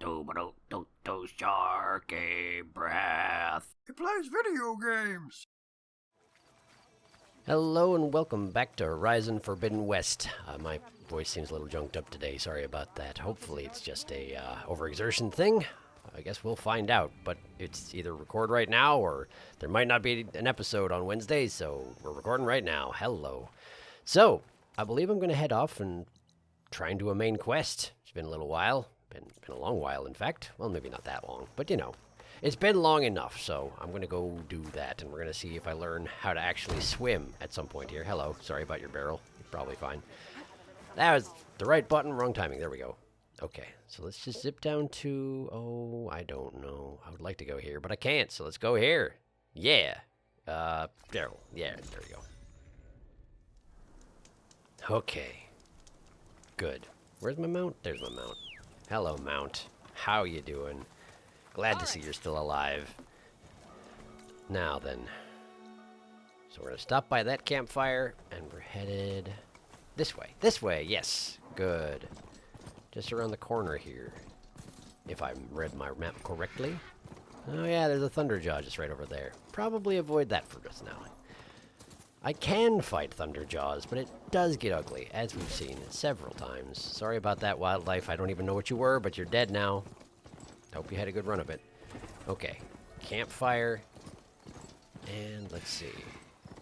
SharkyBreath. He plays video games. Hello and welcome back to Horizon Forbidden West. My voice seems a little junked up today, sorry about that. Hopefully it's just a overexertion thing. I guess we'll find out, but it's either record right now or there might not be an episode on Wednesday, so we're recording right now. Hello. So, I believe I'm going to head off and try and do a main quest. It's been a little while. Been a long while, in fact. Well, maybe not that long, but you know. It's been long enough, so I'm going to go do that, and we're going to see if I learn how to actually swim at some point here. Hello, sorry about your barrel. You're probably fine. That was the right button, wrong timing. There we go. Okay, so let's just zip down to, oh, I don't know. I would like to go here, but I can't, so let's go here. Yeah. Yeah, there we go. Okay. Good. Where's my mount? There's my mount. Hello, mount. How you doing? Glad to see you're still alive. Now then. So we're going to stop by that campfire, and we're headed this way. This way, yes. Good. Just around the corner here. If I read my map correctly. Oh yeah, there's a Thunderjaw just right over there. Probably avoid that for just now. I can fight Thunderjaws, but it does get ugly, as we've seen several times. Sorry about that, wildlife. I don't even know what you were, but you're dead now. Hope you had a good run of it. Okay. Campfire. And let's see.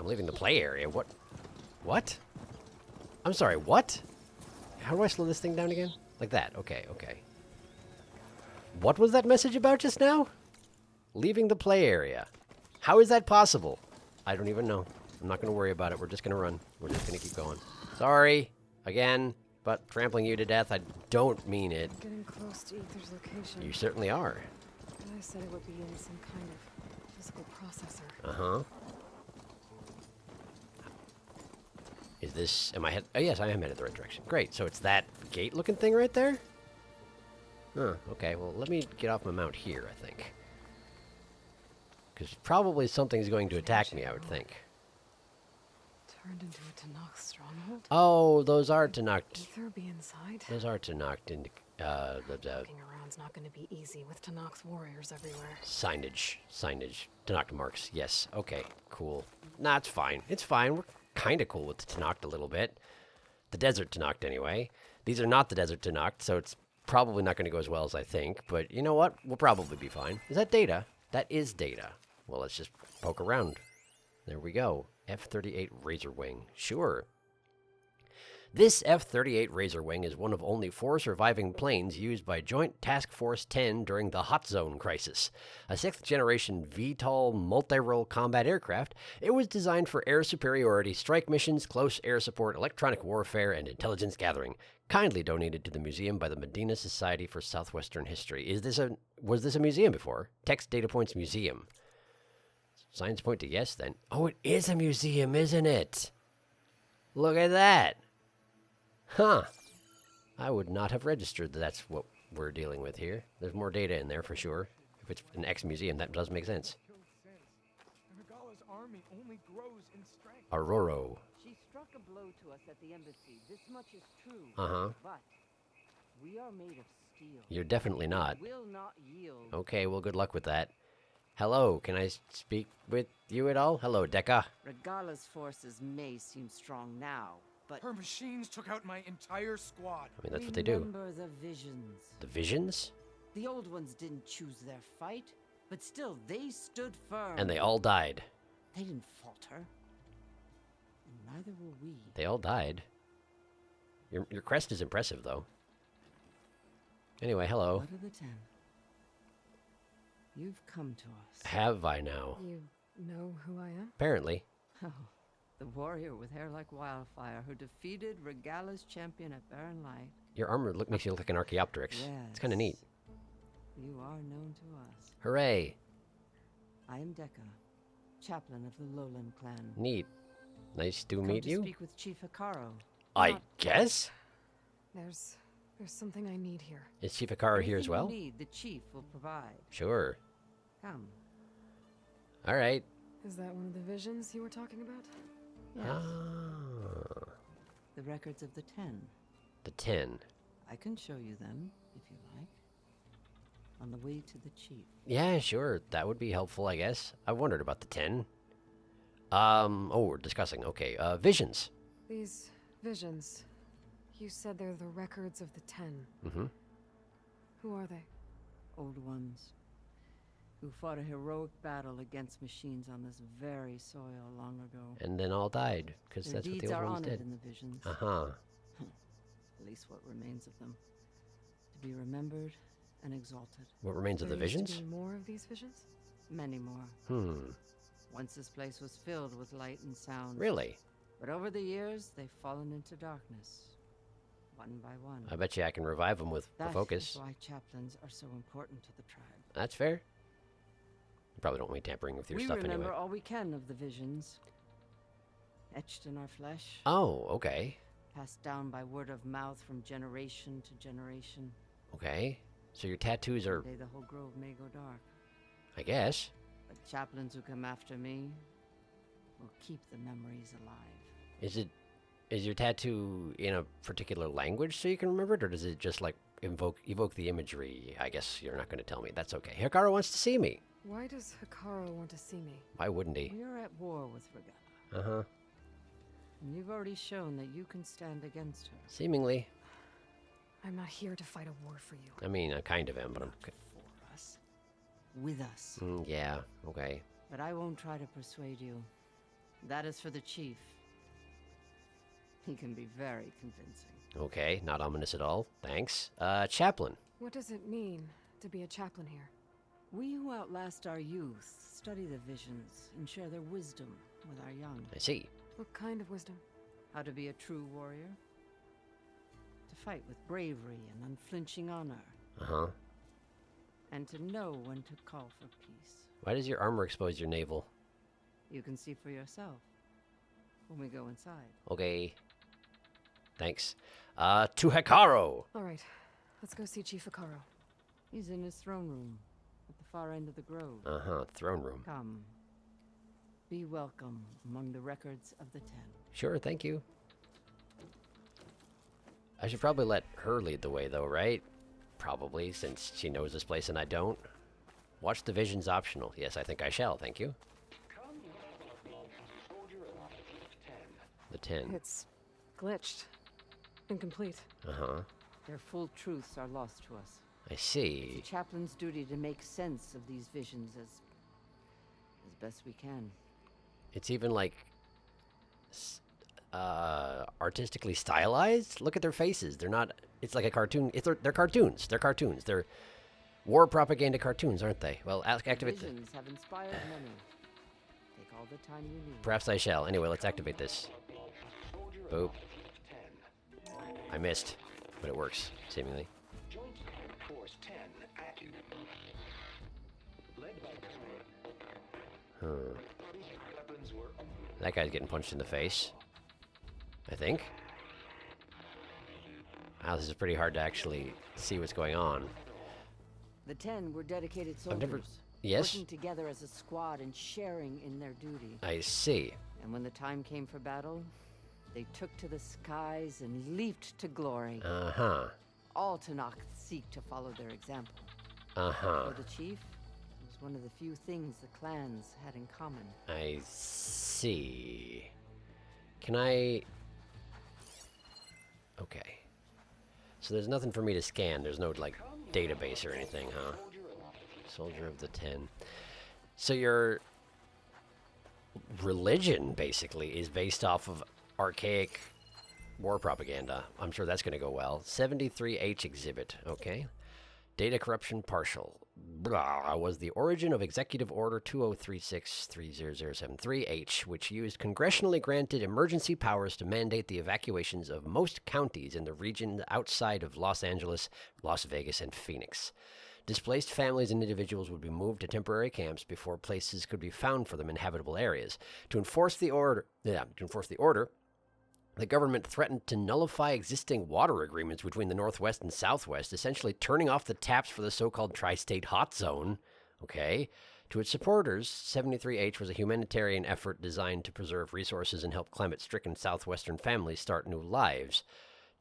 I'm leaving the play area. What? What? I'm sorry, what? How do I slow this thing down again? Like that. Okay, okay. What was that message about just now? Leaving the play area. How is that possible? I don't even know. I'm not going to worry about it. We're just going to run. We're just going to keep going. Sorry. Again. But trampling you to death, I don't mean it. I'm getting close to Ether's location. You certainly are. I said it would be in some kind of physical processor. Uh-huh. Is this... Am I head... Oh, yes, I am headed the right direction. Great. So it's that gate-looking thing right there? Huh. Okay, well, let me get off my mount here, I think. Because probably something's going to attack me, I would think. Turned into a Tanakh stronghold? Oh, those are Tanakh. Ether be inside? Those are Tanakh. Walking around's not going to be easy with Tanakh's warriors everywhere. Signage. Tanakh marks. Yes. Okay. Cool. Nah, it's fine. It's fine. We're kind of cool with the Tanakh a little bit. The desert Tanakh, anyway. These are not the desert Tanakh, so it's probably not going to go as well as I think. But you know what? We'll probably be fine. Is that data? That is data. Well, let's just poke around. There we go. F-38 Razorwing. Sure. This F-38 Razorwing is one of only 4 surviving planes used by Joint Task Force 10 during the Hot Zone crisis. A 6th-generation VTOL multi-role combat aircraft, it was designed for air superiority, strike missions, close air support, electronic warfare, and intelligence gathering. Kindly donated to the museum by the Medina Society for Southwestern History. Was this a museum before? Text Data Points Museum. Signs point to yes, then. Oh, it is a museum, isn't it? Look at that. Huh. I would not have registered that that's what we're dealing with here. There's more data in there for sure. If it's an ex-museum, that does make sense. Aurora. She struck a blow to us at the embassy. This much is true. Uh-huh. But we are made of steel. You're definitely not. We will not yield. Okay, well, good luck with that. Hello, can I speak with you at all? Hello, Dekka. Regala's forces may seem strong now, but Her machines took out my entire squad. I mean, that's what they do. remember the visions. The visions? The old ones didn't choose their fight, but still they stood firm. And they all died. They didn't falter. And neither will we. They all died. Your crest is impressive, though. Anyway, hello. What of the 10? You've come to us. Have I now? You know who I am? Apparently. Oh, the warrior with hair like wildfire who defeated Regala's champion at Barren Light. Your armor makes you look like an Archaeopteryx. It's kind of neat. You are known to us. Hooray. I am Dekka, chaplain of the Lowland clan. Neat. Nice to Come meet to you. speak with Chief Hikaru. I guess? There's something I need here. Is Chief Hikaru here as Anything you well? need, the chief will provide. Sure. Come. All right. Is that one of the visions you were talking about? Yes. Ah, The records of the 10. the 10. I can show you them, if you like. on the way to the chief. Yeah, sure. That would be helpful, I guess. I wondered about the 10. We're discussing. Okay, visions. These visions. You said they're the records of the 10. Mm-hmm. Who are they? Old ones who fought a heroic battle against machines on this very soil long ago. And then all died, because Their that's what deeds the old are ones honored did. in the visions. Uh-huh. At least what remains of them. To be remembered and exalted. What remains of the There used to visions? be more of these visions? Many more. Once this place was filled with light and sound. Really? But over the years, they've fallen into darkness. One by one. I bet you I can revive them with the That focus. is why chaplains are so important to the tribe. That's fair. You probably don't want me tampering with your We stuff remember anyway. all we can of the visions. Etched in our flesh. Oh, okay. Passed down by word of mouth from generation to generation. Okay. So your tattoos are, Someday the whole grove may go dark. I guess. But chaplains who come after me will keep the memories alive. Is your tattoo in a particular language so you can remember it, or does it just like evoke the imagery? I guess you're not going to tell me. That's okay. Hikaru wants to see me. Why does Hikaru want to see me? Why wouldn't he? We are at war with Regala. Uh-huh. And you've already shown that you can stand against her. Seemingly. I'm not here to fight a war for you. I mean, I kind of am, but I'm... For us. With us. Yeah, okay. But I won't try to persuade you. That is for the chief. He can be very convincing. Okay, not ominous at all. Thanks. Chaplain. What does it mean to be a chaplain here? We who outlast our youth study the visions and share their wisdom with our young. I see. What kind of wisdom? How to be a true warrior. To fight with bravery and unflinching honor. Uh-huh. And to know when to call for peace. Why does your armor expose your navel? You can see for yourself when we go inside. Okay. Thanks. To Hikaru! All right, let's go see Chief Hikaru. He's in his throne room at the far end of the grove. Uh-huh, throne room. Come. Be welcome among the records of the 10. Sure, thank you. I should probably let her lead the way, though, right? Probably, since she knows this place and I don't. Watch the visions optional. Yes, I think I shall, thank you. The 10. It's glitched. Incomplete. Uh-huh. Their full truths are lost to us. I It's see. the chaplain's duty to make sense of these visions as best we can. It's even, like, artistically stylized? Look at their faces. They're not... It's like a cartoon. They're cartoons. They're cartoons. They're war propaganda cartoons, aren't they? Well, activate the... Visions have inspired many. Take all the time you need. Perhaps I shall. Anyway, let's activate this. Boop. I missed, but it works, seemingly. Joint Force 10 active. Led by Crunk. Weapons were That guy's getting punched in the face. I think. Wow, this is pretty hard to actually see what's going on. The 10 were dedicated I've never- soldiers. Yes? Working together as a squad and sharing in their duty. I see. And when the time came for battle, they took to the skies and leaped to glory. Uh-huh. All Tanakh seek to follow their example. Uh-huh. For the chief, it was one of the few things the clans had in common. I see. Can I... Okay. So there's nothing for me to scan. There's no, like, database or anything, huh? Soldier of the 10. So your religion, basically, is based off of archaic war propaganda. I'm sure that's going to go well. 73H exhibit. Okay. Data corruption partial. Blah, was the origin of Executive Order 2036-30073H, which used congressionally granted emergency powers to mandate the evacuations of most counties in the region outside of Los Angeles, Las Vegas, and Phoenix. Displaced families and individuals would be moved to temporary camps before places could be found for them in habitable areas. To enforce the order, the government threatened to nullify existing water agreements between the Northwest and Southwest, essentially turning off the taps for the so-called tri-state hot zone. Okay. To its supporters, 73H was a humanitarian effort designed to preserve resources and help climate-stricken Southwestern families start new lives.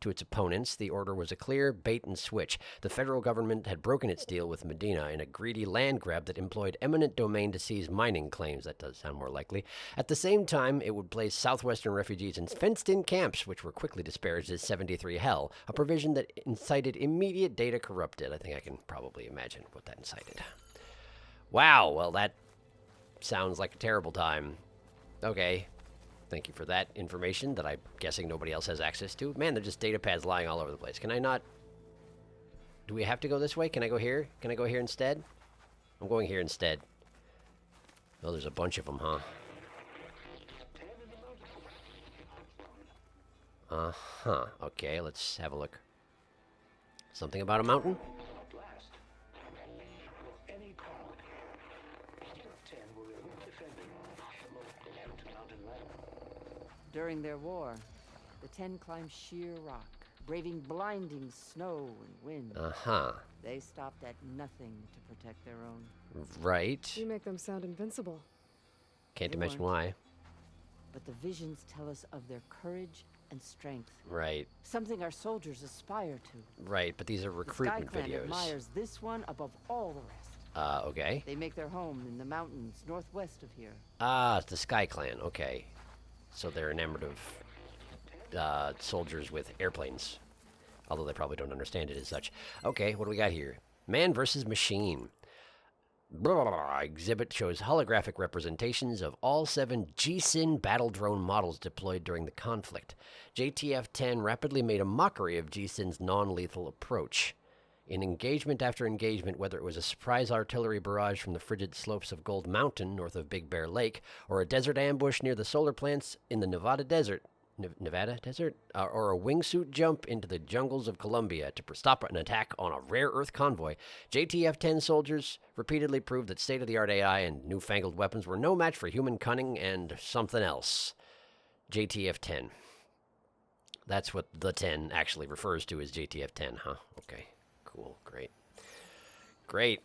To its opponents, the order was a clear bait and switch. The federal government had broken its deal with Medina in a greedy land grab that employed eminent domain to seize mining claims. That does sound more likely. At the same time, it would place southwestern refugees in fenced-in camps, which were quickly disparaged as 73 Hell, a provision that incited immediate data corrupted. I think I can probably imagine what that incited. Wow, well, that sounds like a terrible time. Okay. Thank you for that information that I'm guessing nobody else has access to. Man, they're just data pads lying all over the place. Can I not... Do we have to go this way? Can I go here? Can I go here instead? I'm going here instead. Oh, there's a bunch of them, huh? Uh-huh. Okay, let's have a look. Something about a mountain? During their war, the 10 climbed sheer rock, braving blinding snow and wind. Uh-huh. They stopped at nothing to protect their own. Right. You make them sound invincible. Can't They imagine weren't. why. But the visions tell us of their courage and strength. Right. Something our soldiers aspire to. Right, but these are The recruitment Sky Clan videos. admires this one above all the rest. Okay. They make their home in the mountains northwest of here. Ah, it's the Sky Clan. Okay. So they're enamored of soldiers with airplanes. Although they probably don't understand it as such. Okay, what do we got here? Man versus machine. Blah, exhibit shows holographic representations of all 7 G-Sin battle drone models deployed during the conflict. JTF-10 rapidly made a mockery of G-Sin's non-lethal approach. In engagement after engagement, whether it was a surprise artillery barrage from the frigid slopes of Gold Mountain north of Big Bear Lake, or a desert ambush near the solar plants in the Nevada desert, or a wingsuit jump into the jungles of Colombia to stop an attack on a rare Earth convoy, JTF-10 soldiers repeatedly proved that state-of-the-art AI and newfangled weapons were no match for human cunning and something else. JTF-10. That's what the 10 actually refers to as JTF-10, huh? Okay. Cool. Great. Great.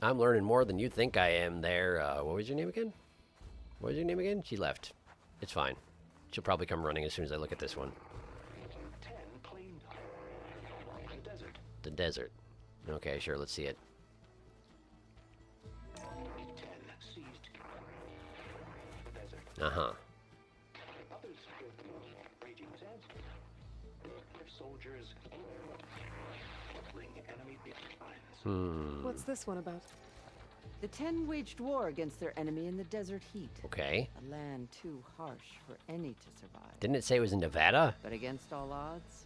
I'm learning more than you think I am there. What was your name again? What was your name again? She left. It's fine. She'll probably come running as soon as I look at this one. 10 claimed the desert. The desert. Okay, sure. Let's see it. 10 seized the desert. Uh-huh. Others with raging sands. Their soldiers enemy lines. What's this one about? The 10 waged war against their enemy in the desert heat. Okay. A land too harsh for any to survive. Didn't it say it was in Nevada? But against all odds,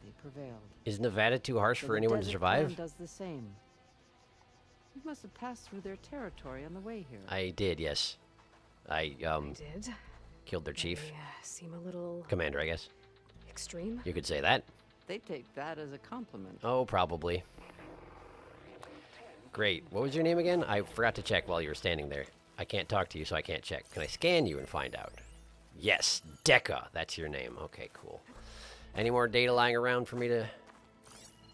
they prevailed. Is Nevada too harsh So for the anyone to Desert survive? Clan does the same. You must have passed through their territory on the way here. I did, yes. I Did. killed their chief. They, seem a little Commander, I guess. extreme. You could say that. They take that as a compliment. Oh, probably. Great. What was your name again? I forgot to check while you were standing there. I can't talk to you, so I can't check. Can I scan you and find out? Yes, Deca. That's your name. Okay, cool. Any more data lying around for me to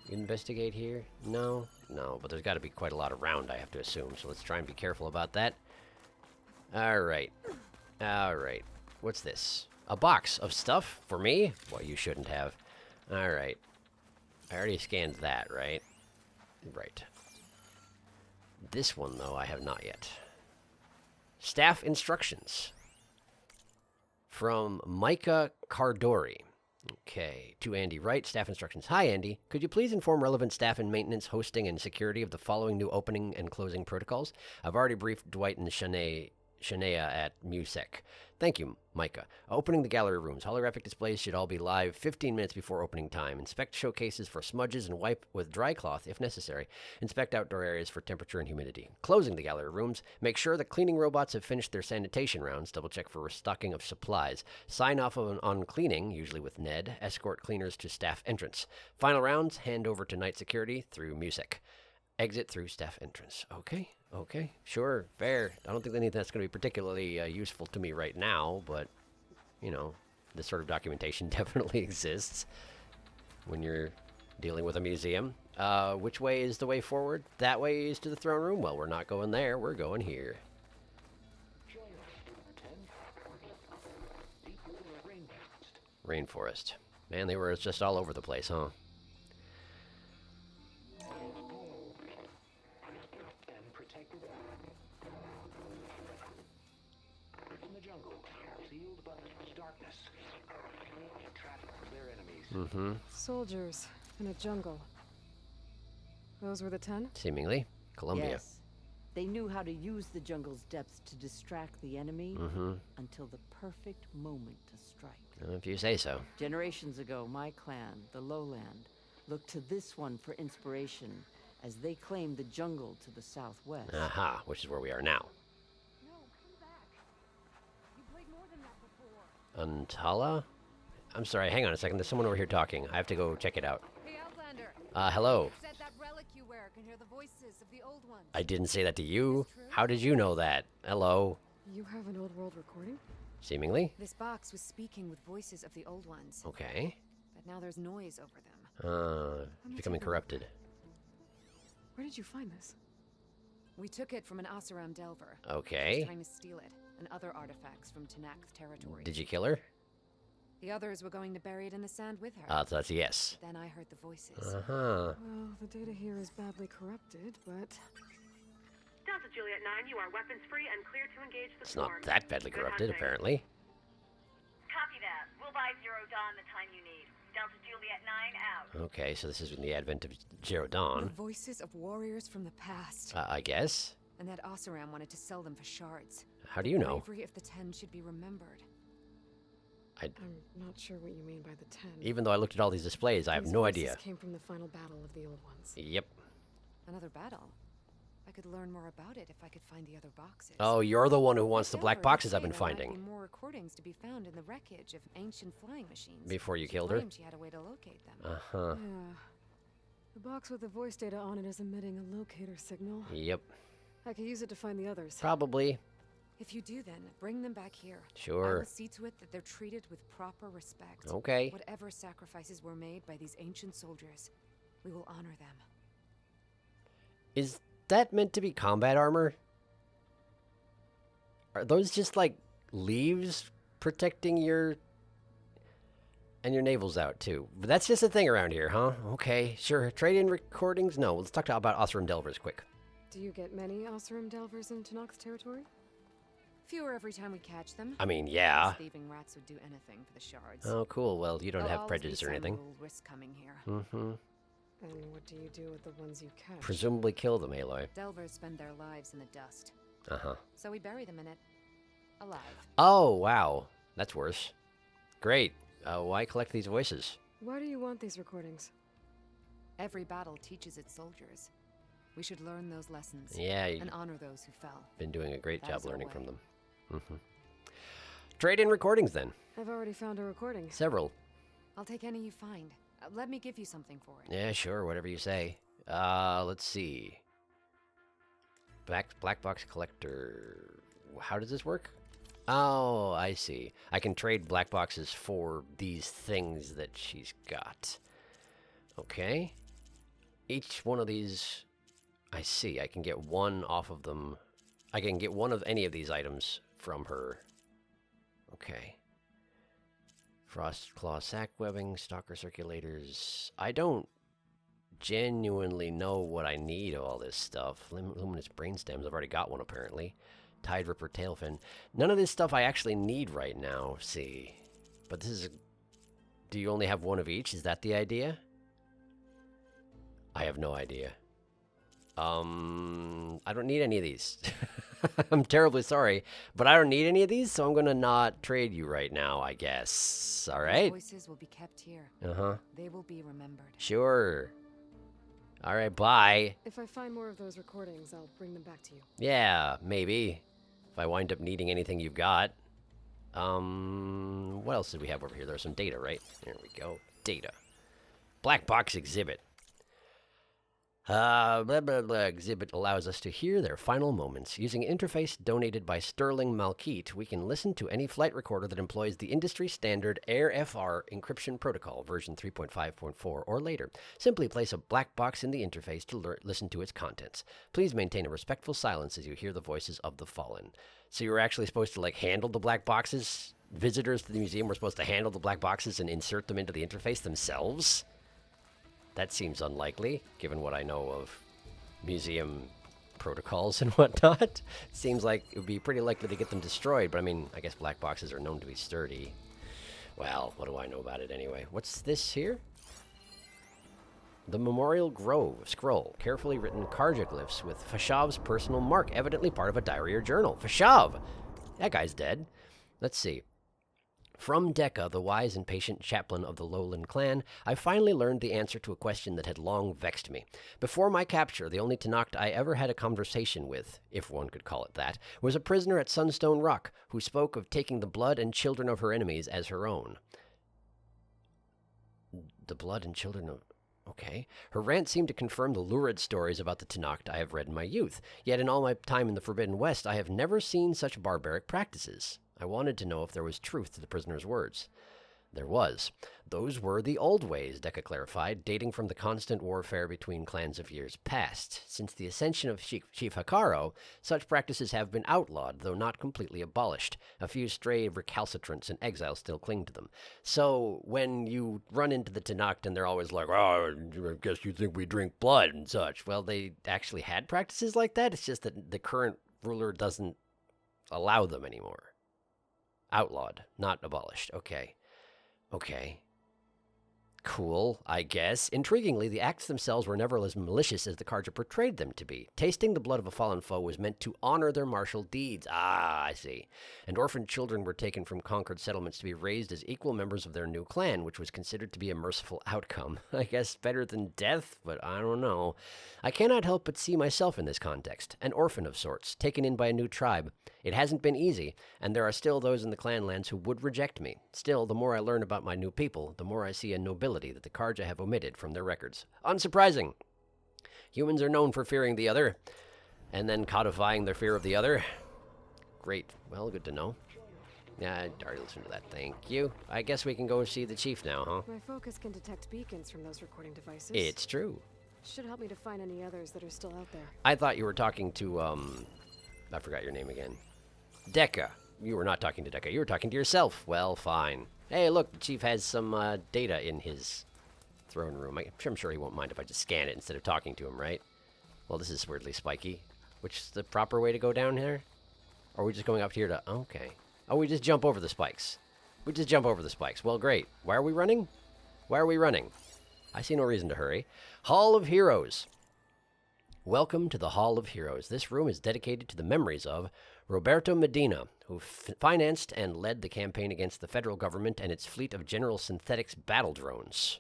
investigate here? No? No, but there's got to be quite a lot around, I have to assume, so let's try and be careful about that. Alright. Alright. What's this? A box of stuff for me? Well, you shouldn't have. Alright. I already scanned that, right? Right. This one, though, I have not yet. Staff instructions. From Micah Cardori. Okay, to Andy Wright, staff instructions. Hi, Andy. Could you please inform relevant staff in maintenance, hosting, and security of the following new opening and closing protocols? I've already briefed Dwight and Shania at MUSEC. Thank you, Micah. Opening the gallery rooms. Holographic displays should all be live 15 minutes before opening time. Inspect showcases for smudges and wipe with dry cloth if necessary. Inspect outdoor areas for temperature and humidity. Closing the gallery rooms. Make sure the cleaning robots have finished their sanitation rounds. Double check for restocking of supplies. Sign off on cleaning, usually with Ned. Escort cleaners to staff entrance. Final rounds. Hand over to night security through MUSEC. Exit through staff entrance. Okay. Okay, sure, fair. I don't think any of that's going to be particularly useful to me right now, but, you know, this sort of documentation definitely exists when you're dealing with a museum. Which way is the way forward? That way is to the throne room? Well, we're not going there. We're going here. Rainforest. Man, they were just all over the place, huh? And protected in the jungle, sealed by darkness. Trapped their enemies. Mm-hmm. Soldiers in a jungle. Those were the 10? Seemingly. Columbia. Yes. They knew how to use the jungle's depths to distract the enemy until the perfect moment to strike. If you say so. Generations ago, my clan, the Lowland, looked to this one for inspiration as they claimed the jungle to the southwest. Aha, which is where we are now. No, come back. You played more than that before. Untala? I'm sorry, hang on a second. There's someone over here talking. I have to go check it out. Hey, Outlander. Hello. Said that relic you wear can hear the voices of the old ones. I didn't say that to you. How did you know that? Hello. You have an old world recording? Seemingly. This box was speaking with voices of the old ones, Okay. but now there's noise over them. Becoming corrupted. Where did you find this? We took it from an Oseram Delver. Okay. She was trying to steal it, and other artifacts from Tanakh territory. Did you kill her? The others were going to bury it in the sand with her. So that's a yes. Then I heard the voices. Uh-huh. Well, the data here is badly corrupted, but... Delta Juliet 9, you are weapons free and clear to engage the It's storm. not that badly Good corrupted, hunting. apparently. Copy that. We'll buy Zero Dawn the time you need. Delta Juliet 9 out. Okay, so this is in the advent of Zero The Dawn. voices of warriors from the past. I guess. And that Oseram wanted to sell them for shards. How do you know? Bravery of the 10 should be remembered. I'm not sure what you mean by the 10. Even though I looked at all these displays, I have These no voices idea. Came from the final battle of the old ones. Yep. Another battle. I could learn more about it if I could find the other boxes. Oh, you're the one who wants the black Delver boxes did I've say been there might finding. be more recordings to be found in the wreckage of ancient flying machines. Before you She killed her? claimed she had a way to locate them. Uh-huh. Yeah. The box with the voice data on it is emitting a locator signal. Yep. I could use it to find the others. Probably. If you do, then bring them back here. I Sure. will see to it that they're treated with proper respect. Okay. Whatever sacrifices were made by these ancient soldiers, we will honor them. Is that meant to be combat armor? Are those just like leaves protecting your... And your navel's out too. But that's just a thing around here, huh? Okay, sure. Trade-in recordings? No, let's talk about Oseram Delvers quick. Do you get many Oseram Delvers in Tanakh territory? Fewer every time we catch them. I mean, yeah. These thieving rats would do anything for the shards. Oh, cool. Well, you don't There'll have always be prejudice or some anything. who will risk coming here. Mm-hmm. And what do you do with the ones you catch? Presumably kill them, Aloy. Delvers spend their lives in the dust, Uh-huh. so we bury them in it, alive. Oh, wow. That's worse. Great. Why collect these voices? Why do you want these recordings? Every battle teaches its soldiers. We should learn those lessons Yeah, you've and honor those who fell. been doing a great That job is our learning way. from them. Mm-hmm. Trade-in recordings, then. I've already found a recording. Several. I'll take any you find. Let me give you something for it. Yeah, sure, whatever you say. Let's see. Black box collector. How does this work? Oh, I see. I can trade black boxes for these things that she's got. Okay. Each one of these, I see. I can get one off of them. I can get one of any of these items from her. Okay. Frost claw sack webbing, stalker circulators. I don't genuinely know what I need of all this stuff. Luminous brainstems, I've already got one apparently. Tide Ripper Tailfin. None of this stuff I actually need right now, see. But this is... Do you only have one of each? Is that the idea? I have no idea. I don't need any of these. I'm terribly sorry, but I don't need any of these, so I'm gonna not trade you right now, I guess. All Those right? voices will be kept here. Uh-huh. They will be remembered. Sure. All right, bye. If I find more of those recordings, I'll bring them back to you. Yeah, maybe. If I wind up needing anything you've got. What else did we have over here? There's some data, right? There we go. Data. Black box exhibit. Blah, blah, blah. Exhibit allows us to hear their final moments. Using an interface donated by Sterling Malkeet, we can listen to any flight recorder that employs the industry standard AirFR encryption protocol, version 3.5.4 or later. Simply place a black box in the interface to listen to its contents. Please maintain a respectful silence as you hear the voices of the fallen. So you're actually supposed to, like, handle the black boxes visitors to the museum were supposed to handle the black boxes and insert them into the interface themselves? That seems unlikely, given what I know of museum protocols and whatnot. Seems like it would be pretty likely to get them destroyed, but I mean, I guess black boxes are known to be sturdy. Well, what do I know about it anyway? What's this here? The Memorial Grove scroll, carefully written cartoglyphs with Fashav's personal mark, evidently part of a diary or journal. Fashav! That guy's dead. Let's see. From Dekka, the wise and patient chaplain of the Lowland clan, I finally learned the answer to a question that had long vexed me. Before my capture, the only Tenakth I ever had a conversation with, if one could call it that, was a prisoner at Sunstone Rock, who spoke of taking the blood and children of her enemies as her own. The blood and children of... Okay. Her rant seemed to confirm the lurid stories about the Tenakth I have read in my youth, yet in all my time in the Forbidden West, I have never seen such barbaric practices. I wanted to know if there was truth to the prisoner's words. There was. Those were the old ways, Dekka clarified, dating from the constant warfare between clans of years past. Since the ascension of Chief Hakaro, such practices have been outlawed, though not completely abolished. A few stray recalcitrants and exiles still cling to them. So, when you run into the Tenakth and they're always like, oh, I guess you think we drink blood and such. Well, they actually had practices like that. It's just that the current ruler doesn't allow them anymore. Outlawed, not abolished. Okay. Okay. Cool, I guess. Intriguingly, the acts themselves were never as malicious as the Karja portrayed them to be. Tasting the blood of a fallen foe was meant to honor their martial deeds. Ah, I see. And orphaned children were taken from conquered settlements to be raised as equal members of their new clan, which was considered to be a merciful outcome. I guess better than death, but I don't know. I cannot help but see myself in this context. An orphan of sorts, taken in by a new tribe. It hasn't been easy, and there are still those in the clanlands who would reject me. Still, the more I learn about my new people, the more I see a nobility that the Karja have omitted from their records. Unsurprising. Humans are known for fearing the other, and then codifying their fear of the other. Great. Well, good to know. Yeah, I already listened to that. Thank you. I guess we can go see the chief now, huh? My focus can detect beacons from those recording devices. It's true. Should help me to find any others that are still out there. I thought you were talking to, I forgot your name again. Dekka. You were not talking to Dekka. You were talking to yourself. Well, fine. Hey, look, the chief has some data in his throne room. I'm sure he won't mind if I just scan it instead of talking to him, right? Well, this is weirdly spiky. Which is the proper way to go down here? Or are we just going up here to... Okay. Oh, we just jump over the spikes. We just jump over the spikes. Well, great. Why are we running? Why are we running? I see no reason to hurry. Hall of Heroes. Welcome to the Hall of Heroes. This room is dedicated to the memories of Roberto Medina, who financed and led the campaign against the federal government and its fleet of General Synthetics battle drones.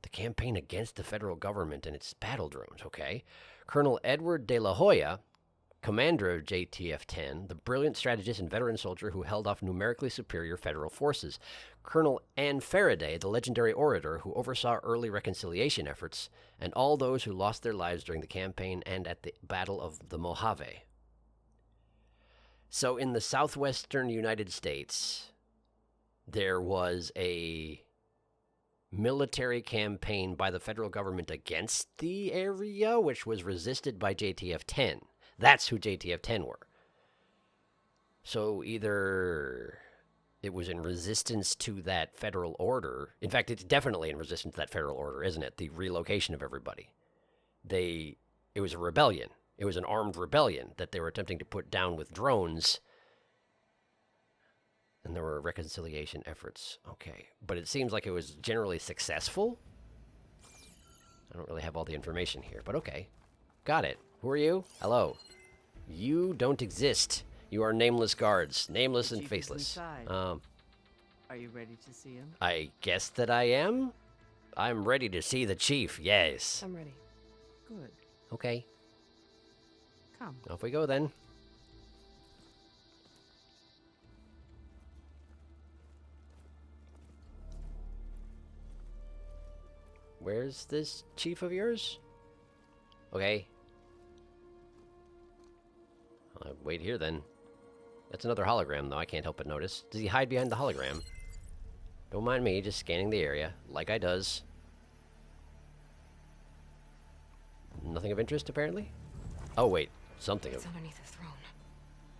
The campaign against the federal government and its battle drones, okay. Colonel Edward de la Hoya, commander of JTF-10, the brilliant strategist and veteran soldier who held off numerically superior federal forces. Colonel Ann Faraday, the legendary orator who oversaw early reconciliation efforts, and all those who lost their lives during the campaign and at the Battle of the Mojave. So in the southwestern United States, there was a military campaign by the federal government against the area, which was resisted by JTF-10. That's who JTF-10 were. So either it was in resistance to that federal order. In fact, it's definitely in resistance to that federal order, isn't it? The relocation of everybody. It was a rebellion. It was an armed rebellion that they were attempting to put down with drones. And there were reconciliation efforts. Okay. But it seems like it was generally successful. I don't really have all the information here, but okay. Got it. Who are you? Hello. You don't exist. You are nameless guards. Nameless and faceless. Are you ready to see him? I guess that I am. I'm ready to see the chief, yes. I'm ready. Good. Okay. Come. Off we go then. Where's this chief of yours? Okay. I'll wait here then. That's another hologram, though. I can't help but notice. Does he hide behind the hologram? Don't mind me, just scanning the area, like I does. Nothing of interest, apparently? Oh, wait. Something It's of... underneath the throne.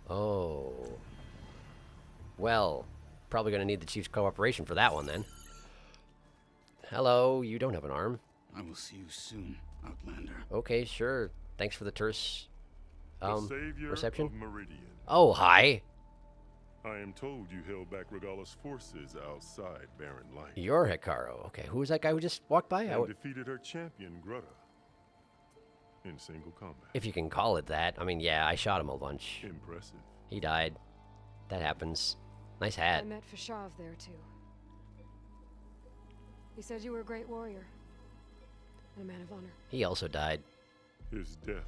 Oh. Well, probably gonna need the Chief's cooperation for that one then. Hello, you don't have an arm. I will see you soon, Outlander. Okay, sure. Thanks for the terse The savior reception. of Meridian. Oh, hi. I am told you held back Regala's forces outside Barren Light. You're Hikaru. Okay, who was that guy who just walked by? And defeated her champion, Grutta, in single combat. If you can call it that. I mean, yeah, I shot him a bunch. Impressive. He died. That happens. Nice I hat. met Fashav there too. He said you were a great warrior. And a man of honor. He also died. His death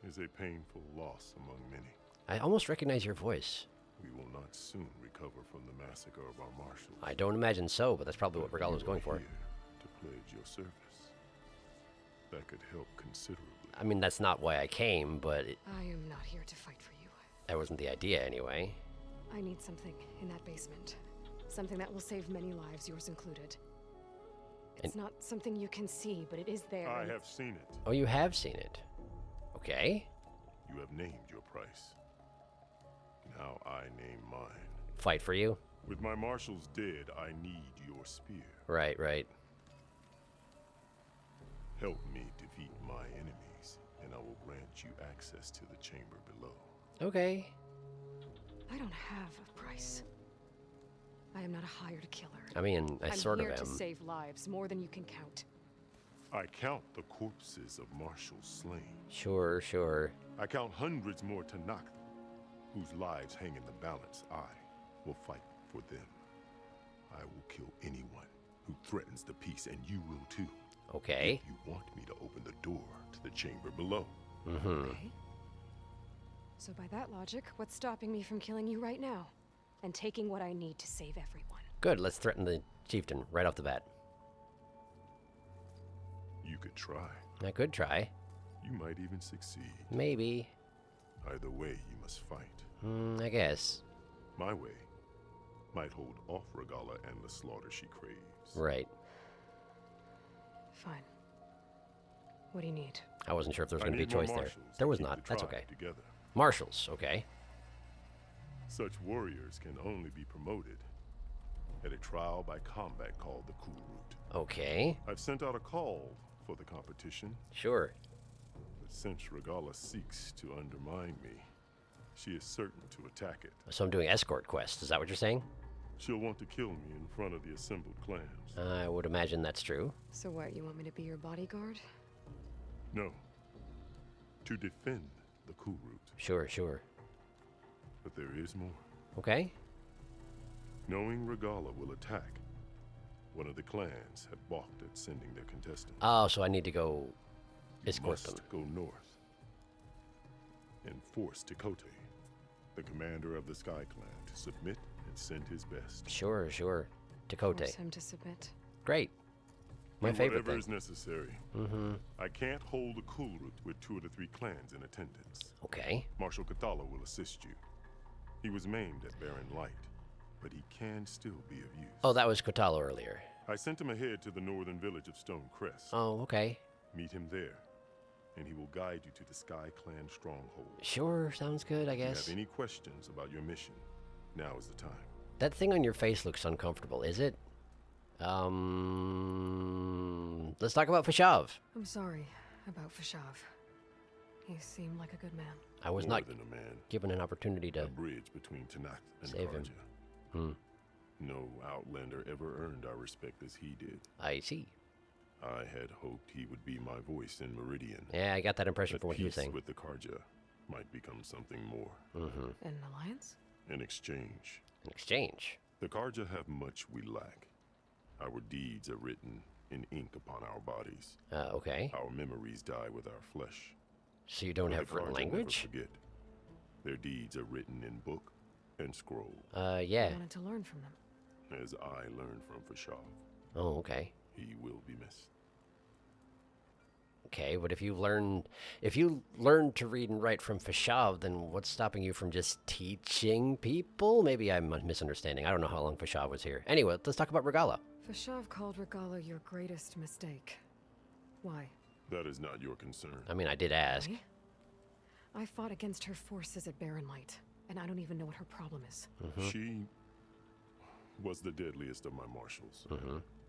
is a painful loss among many. I almost recognize your voice. We will not soon recover from the massacre of our marshals. I don't imagine so, but that's probably what Regalo was going for. Here to pledge your service. That could help considerably. I mean, that's not why I came, but I am not here to fight for you. that wasn't the idea anyway. I need something in that basement. Something that will save many lives, yours included. It's not something you can see, but it is there. I have seen it. Oh, you have seen it. Okay. You have named your price. Now I name mine. Fight for you? With my marshals dead, I need your spear. Right, right. Help me defeat my enemies, and I will grant you access to the chamber below. Okay. I don't have a price. I am not a hired killer. I mean, I sort of I'm here to am. save lives, more than you can count. I count the corpses of marshals slain. Sure, sure. I count hundreds more Tanakh, whose lives hang in the balance. I will fight for them. I will kill anyone who threatens the peace, and you will too. Okay. If you want me to open the door to the chamber below. Mm-hmm. Okay. So by that logic, what's stopping me from killing you right now? And taking what I need to save everyone? Good, let's threaten the chieftain right off the bat. You could try. I could try. You might even succeed. Maybe. Either way, you must fight. I guess. My way might hold off Regala and the slaughter she craves. Right. Fine. What do you need? I wasn't sure if there was I going to be a need more choice there. marshals There to was keep not. the That's tribe okay. Together. Marshals, okay. Such warriors can only be promoted at a trial by combat called the Cool Route. Okay. I've sent out a call for the competition, Sure. but since Regala seeks to undermine me, she is certain to attack it. So I'm doing escort quests. Is that what you're saying? She'll want to kill me in front of the assembled clans. I would imagine that's true. So what, you want me to be your bodyguard? No. To defend the Cool Route. Sure, sure. But there is more. Okay. Knowing Regala will attack, one of the clans had balked at sending their contestant. Oh, so I need to go You escort them. must go north and force Tekote, the commander of the Sky Clan, to submit and send his best. Sure, sure. Tekote. Force him to submit. Great. My Do favorite whatever thing. is necessary. Mm-hmm. I can't hold the Cool Route with 2 of the 3 clans in attendance. Okay. Marshal Kathala will assist you. He was maimed at Barren Light, but he can still be of use. Oh, that was Kotalo earlier. I sent him ahead to the northern village of Stone Crest. Oh, okay. Meet him there, and he will guide you to the Sky Clan stronghold. Sure, sounds good, I If you guess. have any questions about your mission, now is the time. That thing on your face looks uncomfortable, is it? Let's talk about Fashav. I'm sorry about Fashav. He seemed like a good man. I was More not than a man, given an opportunity to a bridge between Tanakh and save him. Karja. No Outlander ever earned our respect as he did. I see. I had hoped he would be my voice in Meridian. Yeah, I got that impression But from what you were peace saying. with the Karja might become something more. An alliance? In exchange, In exchange. the Karja have much we lack. Our deeds are written in ink upon our bodies. Okay. Our memories die with our flesh. So you don't But have the written Karja never language? forget. Their deeds are written in book and scroll, Yeah. I wanted to learn from them. as I learned from Fashav. Oh, okay. He will be missed. Okay, but if you learn to read and write from Fashav, then what's stopping you from just teaching people? Maybe I'm misunderstanding. I don't know how long Fashav was here. Anyway, let's talk about Regala. Fashav called Regala your greatest mistake. Why? That is not your concern. I mean, I did ask. Why? I fought against her forces at Barren Light. and I don't even know what her problem is. She was the deadliest of my marshals.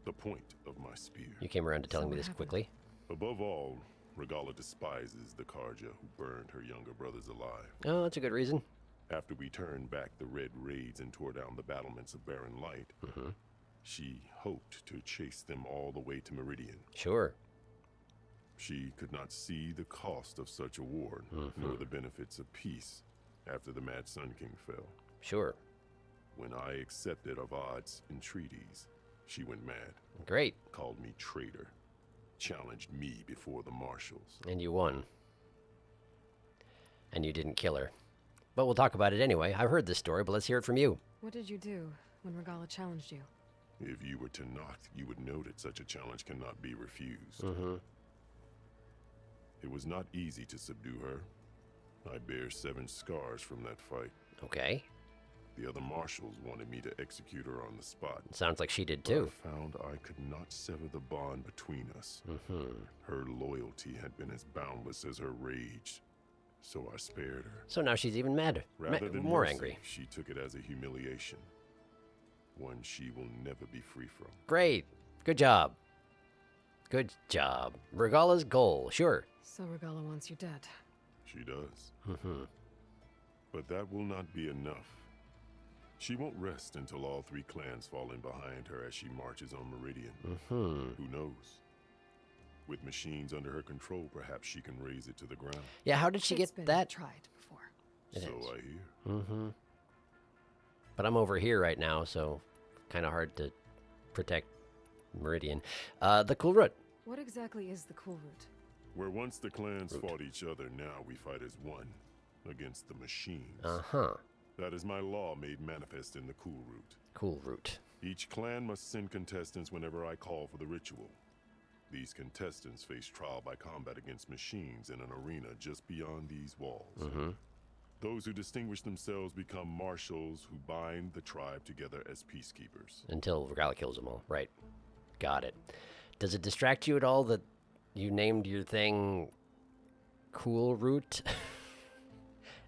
The point of my spear. You came around to telling me what this happened? quickly. Above all, Regala despises the Karja who burned her younger brothers alive. Oh, that's a good reason. After we turned back the red raids and tore down the battlements of Barren Light, she hoped to chase them all the way to Meridian. Sure. She could not see the cost of such a war, nor the benefits of peace after the Mad Sun King fell. Sure. When I accepted Avad's entreaties, she went mad, Great. called me traitor, challenged me before the marshals. And you won. And you didn't kill her. But we'll talk about it anyway. I've heard this story, but let's hear it from you. What did you do when Regala challenged you? If you were to knock, you would know that such a challenge cannot be refused. It was not easy to subdue her. I bear 7 scars from that fight. Okay. The other marshals wanted me to execute her on the spot. Sounds like she did But too. I found I could not sever the bond between us. Her loyalty had been as boundless as her rage, so I spared her. So now she's even madder. Rather than More mercy, angry. she took it as a humiliation, one she will never be free from. Great. Good job. Good job. Regala's goal. Sure. So Regala wants you dead. She does. But that will not be enough. She won't rest until all 3 clans fall in behind her as she marches on Meridian. Who knows? With machines under her control, perhaps she can raise it to the ground. Yeah, how did she It's get been that? tried before. It So is. I hear. But I'm over here right now, so kind of hard to protect Meridian. The cool root. What exactly is the cool root? Where once the clans fought each other, now we fight as one, against the machines. Uh-huh. That is my law made manifest in the Cool Route. Cool root. Each clan must send contestants whenever I call for the ritual. These contestants face trial by combat against machines in an arena just beyond these walls. Those who distinguish themselves become marshals who bind the tribe together as peacekeepers. Until Regala kills them all. Right. Got it. Does it distract you at all that you named your thing Cool Root?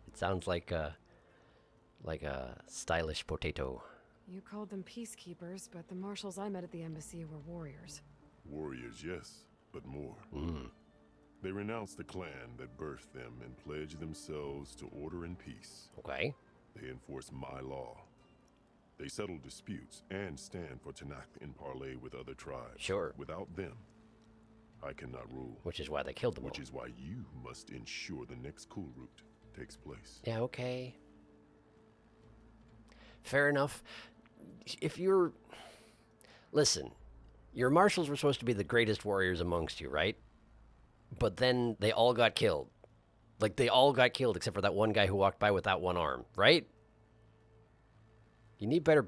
It sounds like a stylish potato. You called them peacekeepers, but the marshals I met at the embassy were warriors. Warriors, yes, but more. They renounce the clan that birthed them and pledge themselves to order and peace. Okay. They enforce my law. They settle disputes and stand for Tanakh in parley with other tribes. Sure. Without them, I cannot rule. Which is why they killed them all. Which is why you must ensure the next Cool Route takes place. Yeah, okay. Fair enough. If you're... Listen, your marshals were supposed to be the greatest warriors amongst you, right? But then they all got killed. Like, they all got killed except for that one guy who walked by with that one arm, right? You need better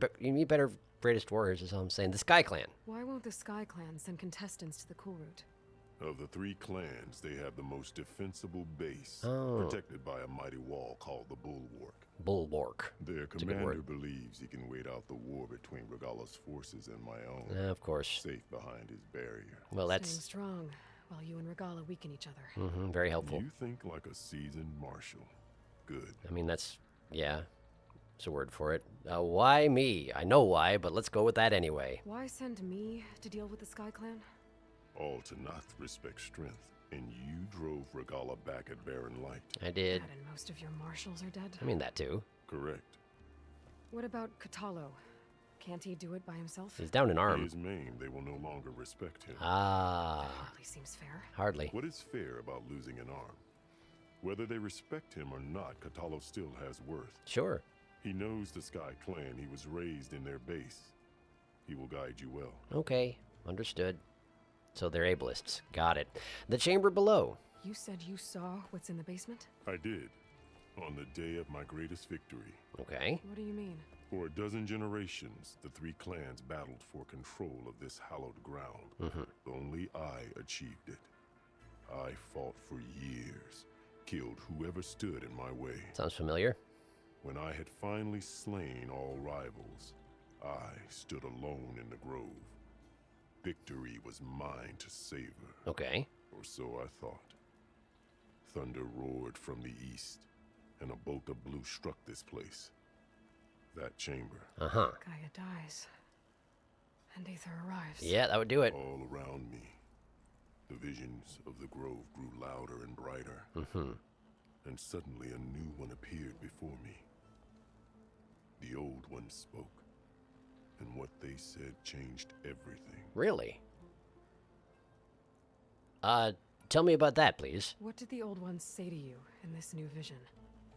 greatest warriors is all I'm saying. The Sky Clan. Why won't the Sky Clan send contestants to the cool route? Of the 3 clans, they have the most defensible base, Oh. protected by a mighty wall called the Bulwark. Bulwark. Their a good commander word. believes he can wait out the war between Regala's forces and my own, Of course. safe behind his barrier. Well, Staying that's strong, while you and Regala weaken each other. very helpful. You think like a seasoned marshal. Good. I mean, that's... Yeah. It's a word for it. Why me? I know why, but let's go with that anyway. Why send me to deal with the Sky Clan? All Tanakh respect strength, and you drove Regala back at Barren Light. I did. Dad and most of your marshals are dead. I mean, that too. Correct. What about Katalo? Can't he do it by himself? He's down an He arm. is maimed. They will no longer respect him. Ah. Hardly seems fair. Hardly. What is fair about losing an arm? Whether they respect him or not, Katalo still has worth. Sure. He knows the Sky Clan. He was raised in their base. He will guide you well. Okay. Understood. So they're ableists. Got it. The chamber below. You said you saw what's in the basement? I did. On the day of my greatest victory. Okay. What do you mean? For a dozen generations, the 3 clans battled for control of this hallowed ground. Only I achieved it. I fought for years, killed whoever stood in my way. Sounds familiar. When I had finally slain all rivals, I stood alone in the grove. Victory was mine to savor, Okay. or so I thought. Thunder roared from the east. and a bolt of blue struck this place. That chamber. Uh-huh. Gaia dies. And Aether arrives. Yeah, that would do it. All around me, the visions of the grove grew louder and brighter. Mm-hmm. And suddenly a new one appeared before me. The old one spoke, and what they said changed everything. Really? Tell me about that, please. What did the old ones say to you in this new vision?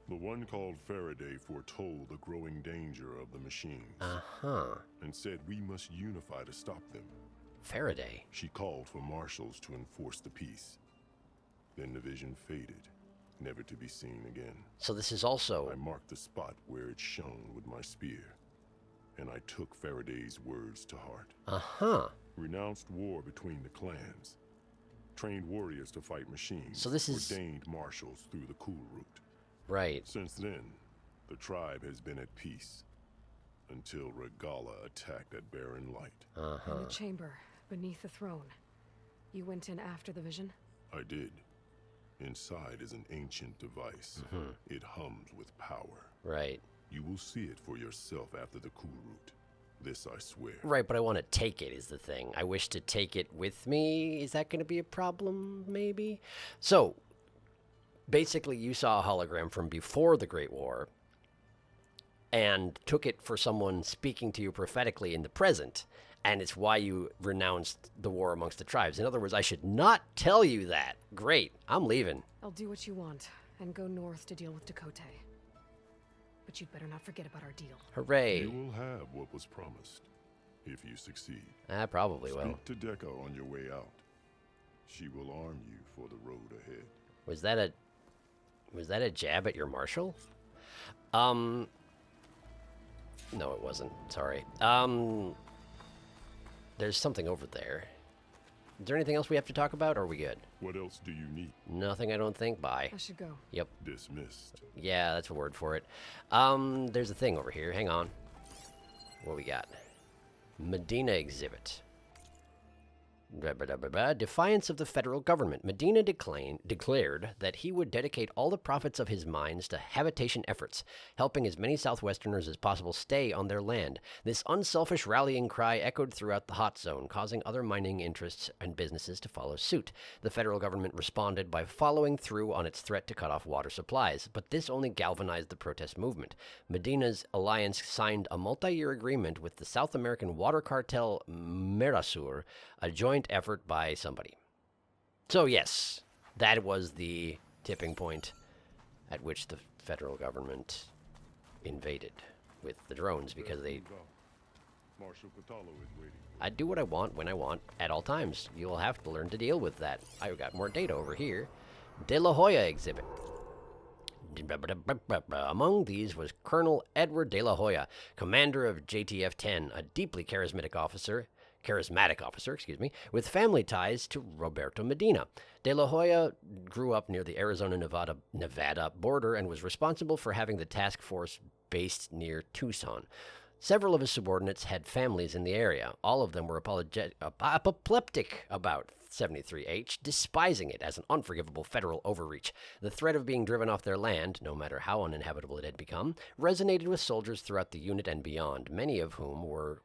The one called Faraday foretold the growing danger of the machines. Uh-huh. And said we must unify to stop them. Faraday? She called for marshals to enforce the peace. Then the vision faded, never to be seen again. So this is also... I marked the spot where it shone with my spear, and I took Faraday's words to heart. Uh-huh. Renounced war between the clans, trained warriors to fight machines, so this is... ordained marshals through the cool route. Right. Since then, the tribe has been at peace, until Regala attacked at Barren Light. Uh-huh. In the chamber, beneath the throne. You went in after the vision? I did. Inside is an ancient device. Mm-hmm. It hums with power. Right. You will see it for yourself after the cool route. This I swear. Right, but I want to take it is the thing. I wish to take it with me. Is that going to be a problem, maybe? So, basically you saw a hologram from before the Great War and took it for someone speaking to you prophetically in the present, and it's why you renounced the war amongst the tribes. In other words, I should not tell you that. Great, I'm leaving. I'll do what you want and go north to deal with Dakota. But you'd better not forget about our deal. Hooray. You will have what was promised, if you succeed. I probably will. Speak to Deca on your way out. She will arm you for the road ahead. Was that a jab at your marshal? No, it wasn't. Sorry. There's something over there. Is there anything else we have to talk about, or are we good? What else do you need? Nothing, I don't think. Bye. I should go. Yep. Dismissed. Yeah, that's a word for it. There's a thing over here. Hang on. What we got? Medina exhibit. Defiance of the federal government. Medina declared that he would dedicate all the profits of his mines to habitation efforts, helping as many Southwesterners as possible stay on their land. This unselfish rallying cry echoed throughout the hot zone, causing other mining interests and businesses to follow suit. The federal government responded by following through on its threat to cut off water supplies, but this only galvanized the protest movement. Medina's alliance signed a multi-year agreement with the South American water cartel Mercosur, a joint effort by somebody. So yes, that was the tipping point at which the federal government invaded with the drones, because they... Marshal Patalo is waiting. I do what I want when I want at all times. You'll have to learn to deal with that. I've got more data over here. De La Hoya exhibit. Among these was Colonel Edward De La Hoya, commander of JTF-10, a deeply charismatic officer, with family ties to Roberto Medina. De La Hoya grew up near the Arizona-Nevada border and was responsible for having the task force based near Tucson. Several of his subordinates had families in the area. All of them were apoplectic about 73H, despising it as an unforgivable federal overreach. The threat of being driven off their land, no matter how uninhabitable it had become, resonated with soldiers throughout the unit and beyond, many of whom were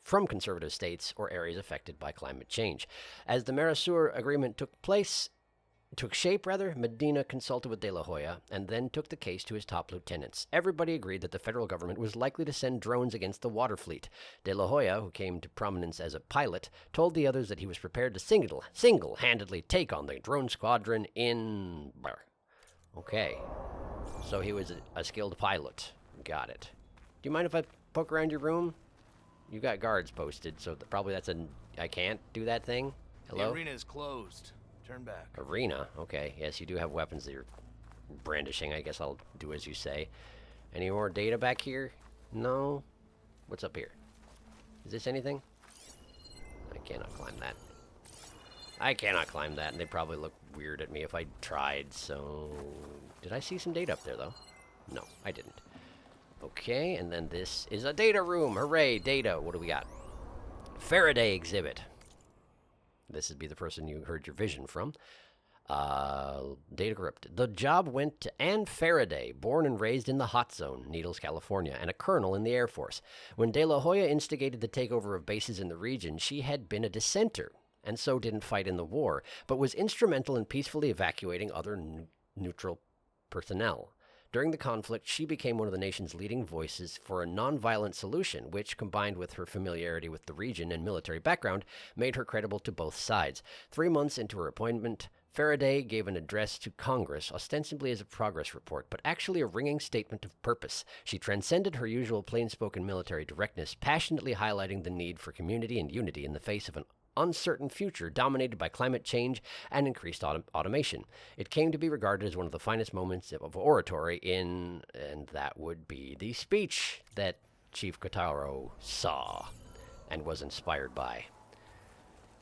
from conservative states or areas affected by climate change. As the Mercosur agreement took shape, Medina consulted with De La Hoya and then took the case to his top lieutenants. Everybody agreed that the federal government was likely to send drones against the water fleet. De La Hoya, who came to prominence as a pilot, told the others that he was prepared to single-handedly take on the drone squadron in... Okay. So he was a skilled pilot. Got it. Do you mind if I poke around your room? You got guards posted, so probably that's I can't do that thing? Hello? The arena is closed. Turn back. Arena? Okay. Yes, you do have weapons that you're brandishing. I guess I'll do as you say. Any more data back here? No? What's up here? Is this anything? I cannot climb that. I cannot climb that, and they'd probably look weird at me if I tried, so... Did I see some data up there, though? No, I didn't. Okay, and then this is a data room. Hooray, data. What do we got? Faraday exhibit. This would be the person you heard your vision from. data corrupted. The job went to Ann Faraday, born and raised in the hot zone, Needles, California, and a colonel in the Air Force. When De La Hoya instigated the takeover of bases in the region, she had been a dissenter, and so didn't fight in the war, but was instrumental in peacefully evacuating other neutral personnel. During the conflict, she became one of the nation's leading voices for a nonviolent solution, which, combined with her familiarity with the region and military background, made her credible to both sides. 3 months into her appointment, Faraday gave an address to Congress, ostensibly as a progress report, but actually a ringing statement of purpose. She transcended her usual plain-spoken military directness, passionately highlighting the need for community and unity in the face of an uncertain future dominated by climate change and increased automation. It came to be regarded as one of the finest moments of oratory and that would be the speech that Chief Kotaro saw and was inspired by.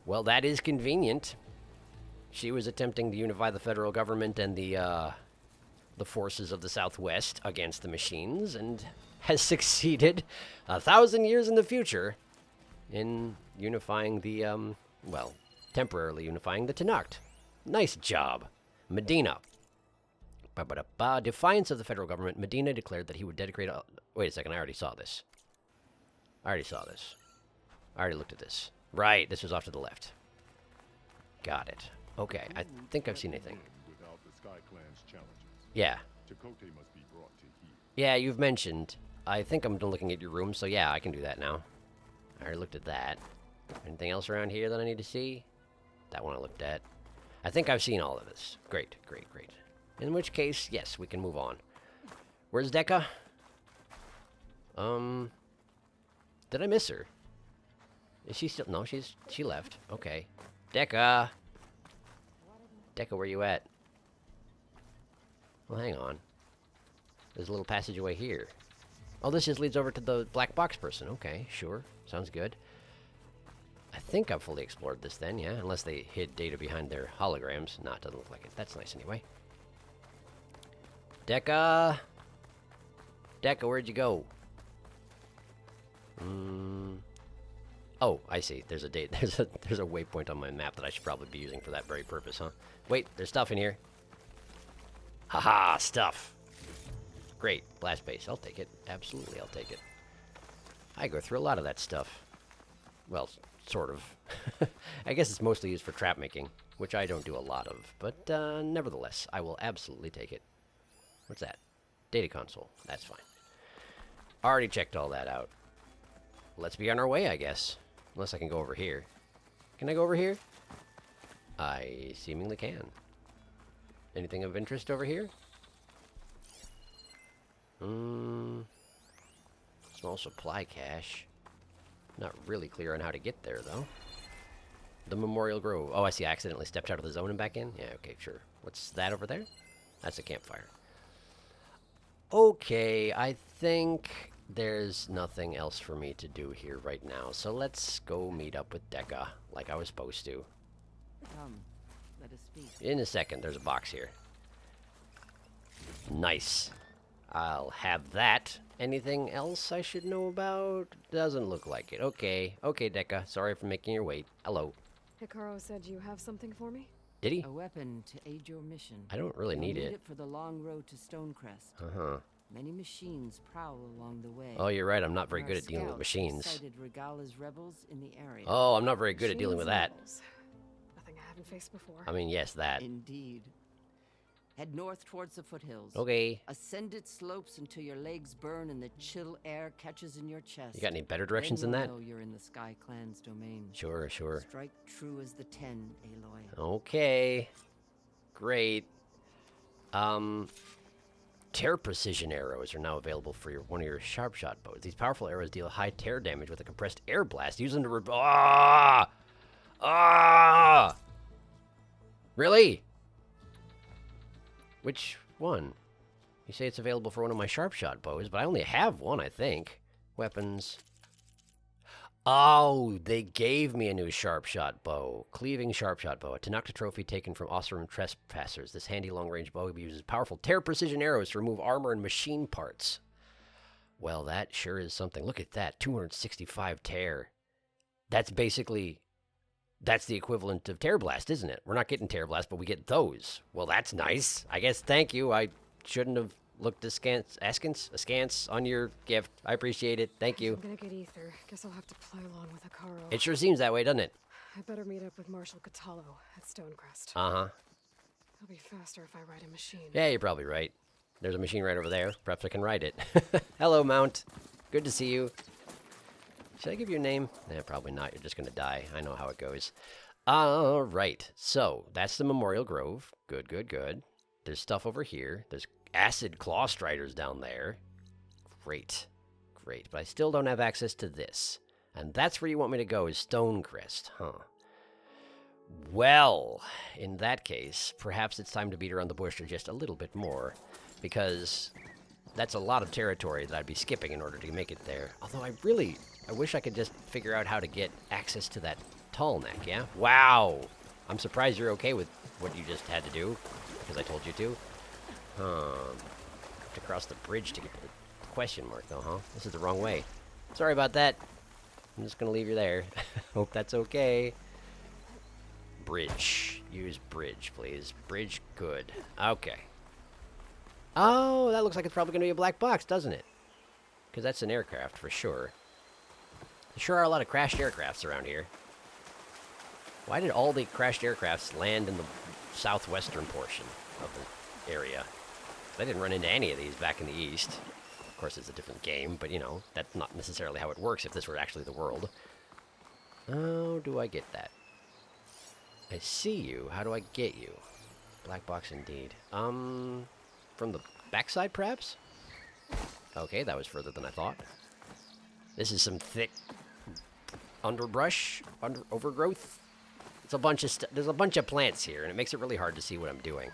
Well, that is convenient. She was attempting to unify the federal government and the forces of the Southwest against the machines, and has succeeded 1,000 years in the future in unifying the, temporarily unifying the Tenakth. Nice job. Medina. Defiance of the federal government, Medina declared that he would dedicate... Wait a second, I already saw this. I already looked at this. Right, this was off to the left. Got it. Okay, I think I've seen anything. Without the Sky Clan's challenges, Yeah. Chakotay must be brought to heel. Yeah, you've mentioned. I think I'm looking at your room, so yeah, I can do that now. I already looked at that. Anything else around here that I need to see? That one I looked at. I think I've seen all of this. Great, great, great. In which case, yes, we can move on. Where's Dekka? Did I miss her? Is she still... No, she left. Okay. Dekka! Dekka, where you at? Well, hang on. There's a little passageway here. Oh, this just leads over to the black box person. Okay, sure. Sounds good. I think I've fully explored this then, yeah? Unless they hid data behind their holograms. Nah, it doesn't look like it. That's nice anyway. Dekka! Dekka, where'd you go? Oh, I see. There's a date. There's a waypoint on my map that I should probably be using for that very purpose, huh? Wait, there's stuff in here. Haha, stuff. Great. Blast base. I'll take it. Absolutely, I'll take it. I go through a lot of that stuff. Well, sort of. I guess it's mostly used for trap making, which I don't do a lot of. But nevertheless, I will absolutely take it. What's that? Data console. That's fine. Already checked all that out. Let's be on our way, I guess. Unless I can go over here. Can I go over here? I seemingly can. Anything of interest over here? Small supply cache. Not really clear on how to get there, though. The Memorial Grove. Oh, I see. I accidentally stepped out of the zone and back in? Yeah, okay, sure. What's that over there? That's a campfire. Okay, I think there's nothing else for me to do here right now. So let's go meet up with Dekka, like I was supposed to. Come, let us speak. In a second, there's a box here. Nice. I'll have that. Anything else I should know about? Doesn't look like it. Okay. Okay, Dekka. Sorry for making you wait. Hello. Hikaru said you have something for me? Did he? A weapon to aid your mission. I don't really need You'll it. for the long road to Stonecrest. Uh-huh. Many machines prowl along the way. Oh, you're right. I'm not very Our good at dealing with scouts machines. sighted Regala's rebels in the area. Oh, I'm not very good at dealing with that. Machines and rebels. Nothing I haven't faced before. I mean, yes, that. Indeed. Head north towards the foothills. Okay. Ascend its slopes until your legs burn and the chill air catches in your chest. You got any better directions than that? Then you'll know you're in the Sky Clan's domain. Sure, sure. Strike true as the 10, Aloy. Okay. Great. Tear precision arrows are now available for one of your sharp shot bows. These powerful arrows deal high tear damage with a compressed air blast. Use them to Really? Which one? You say it's available for one of my sharp shot bows, but I only have one, I think. Weapons. Oh, they gave me a new sharp shot bow. Cleaving sharp shot bow. A Tenakth trophy taken from Oseram trespassers. This handy long-range bow uses powerful tear precision arrows to remove armor and machine parts. Well, that sure is something. Look at that. 265 tear. That's basically That's the equivalent of Tear Blast, isn't it? We're not getting Tear Blast, but we get those. Well, that's nice. I guess, thank you. I shouldn't have looked askance on your gift. I appreciate it. Thank you. I'm gonna get ether. Guess I'll have to play along with Akaro. It sure seems that way, doesn't it? I better meet up with Marshal Catallo at Stonecrest. Uh-huh. It'll be faster if I ride a machine. Yeah, you're probably right. There's a machine right over there. Perhaps I can ride it. Hello, Mount. Good to see you. Should I give you a name? Nah, probably not. You're just going to die. I know how it goes. All right. So, that's the Memorial Grove. Good, good, good. There's stuff over here. There's acid claw striders down there. Great. Great. But I still don't have access to this. And that's where you want me to go, is Stonecrest, huh? Well, in that case, perhaps it's time to beat around the bush just a little bit more. Because that's a lot of territory that I'd be skipping in order to make it there. Although I wish I could just figure out how to get access to that tall neck, yeah? Wow! I'm surprised you're okay with what you just had to do, because I told you to. Have to cross the bridge to get to the question mark, though, huh? This is the wrong way. Sorry about that. I'm just gonna leave you there. Hope that's okay. Bridge. Use bridge, please. Bridge, good. Okay. Oh, that looks like it's probably gonna be a black box, doesn't it? Because that's an aircraft, for sure. There sure are a lot of crashed aircrafts around here. Why did all the crashed aircrafts land in the southwestern portion of the area? I didn't run into any of these back in the east. Of course, it's a different game, but, you know, that's not necessarily how it works if this were actually the world. How do I get that? I see you. How do I get you? Black box indeed. From the backside, perhaps? Okay, that was further than I thought. This is some thick underbrush, overgrowth. It's a bunch of there's a bunch of plants here, and it makes it really hard to see what I'm doing.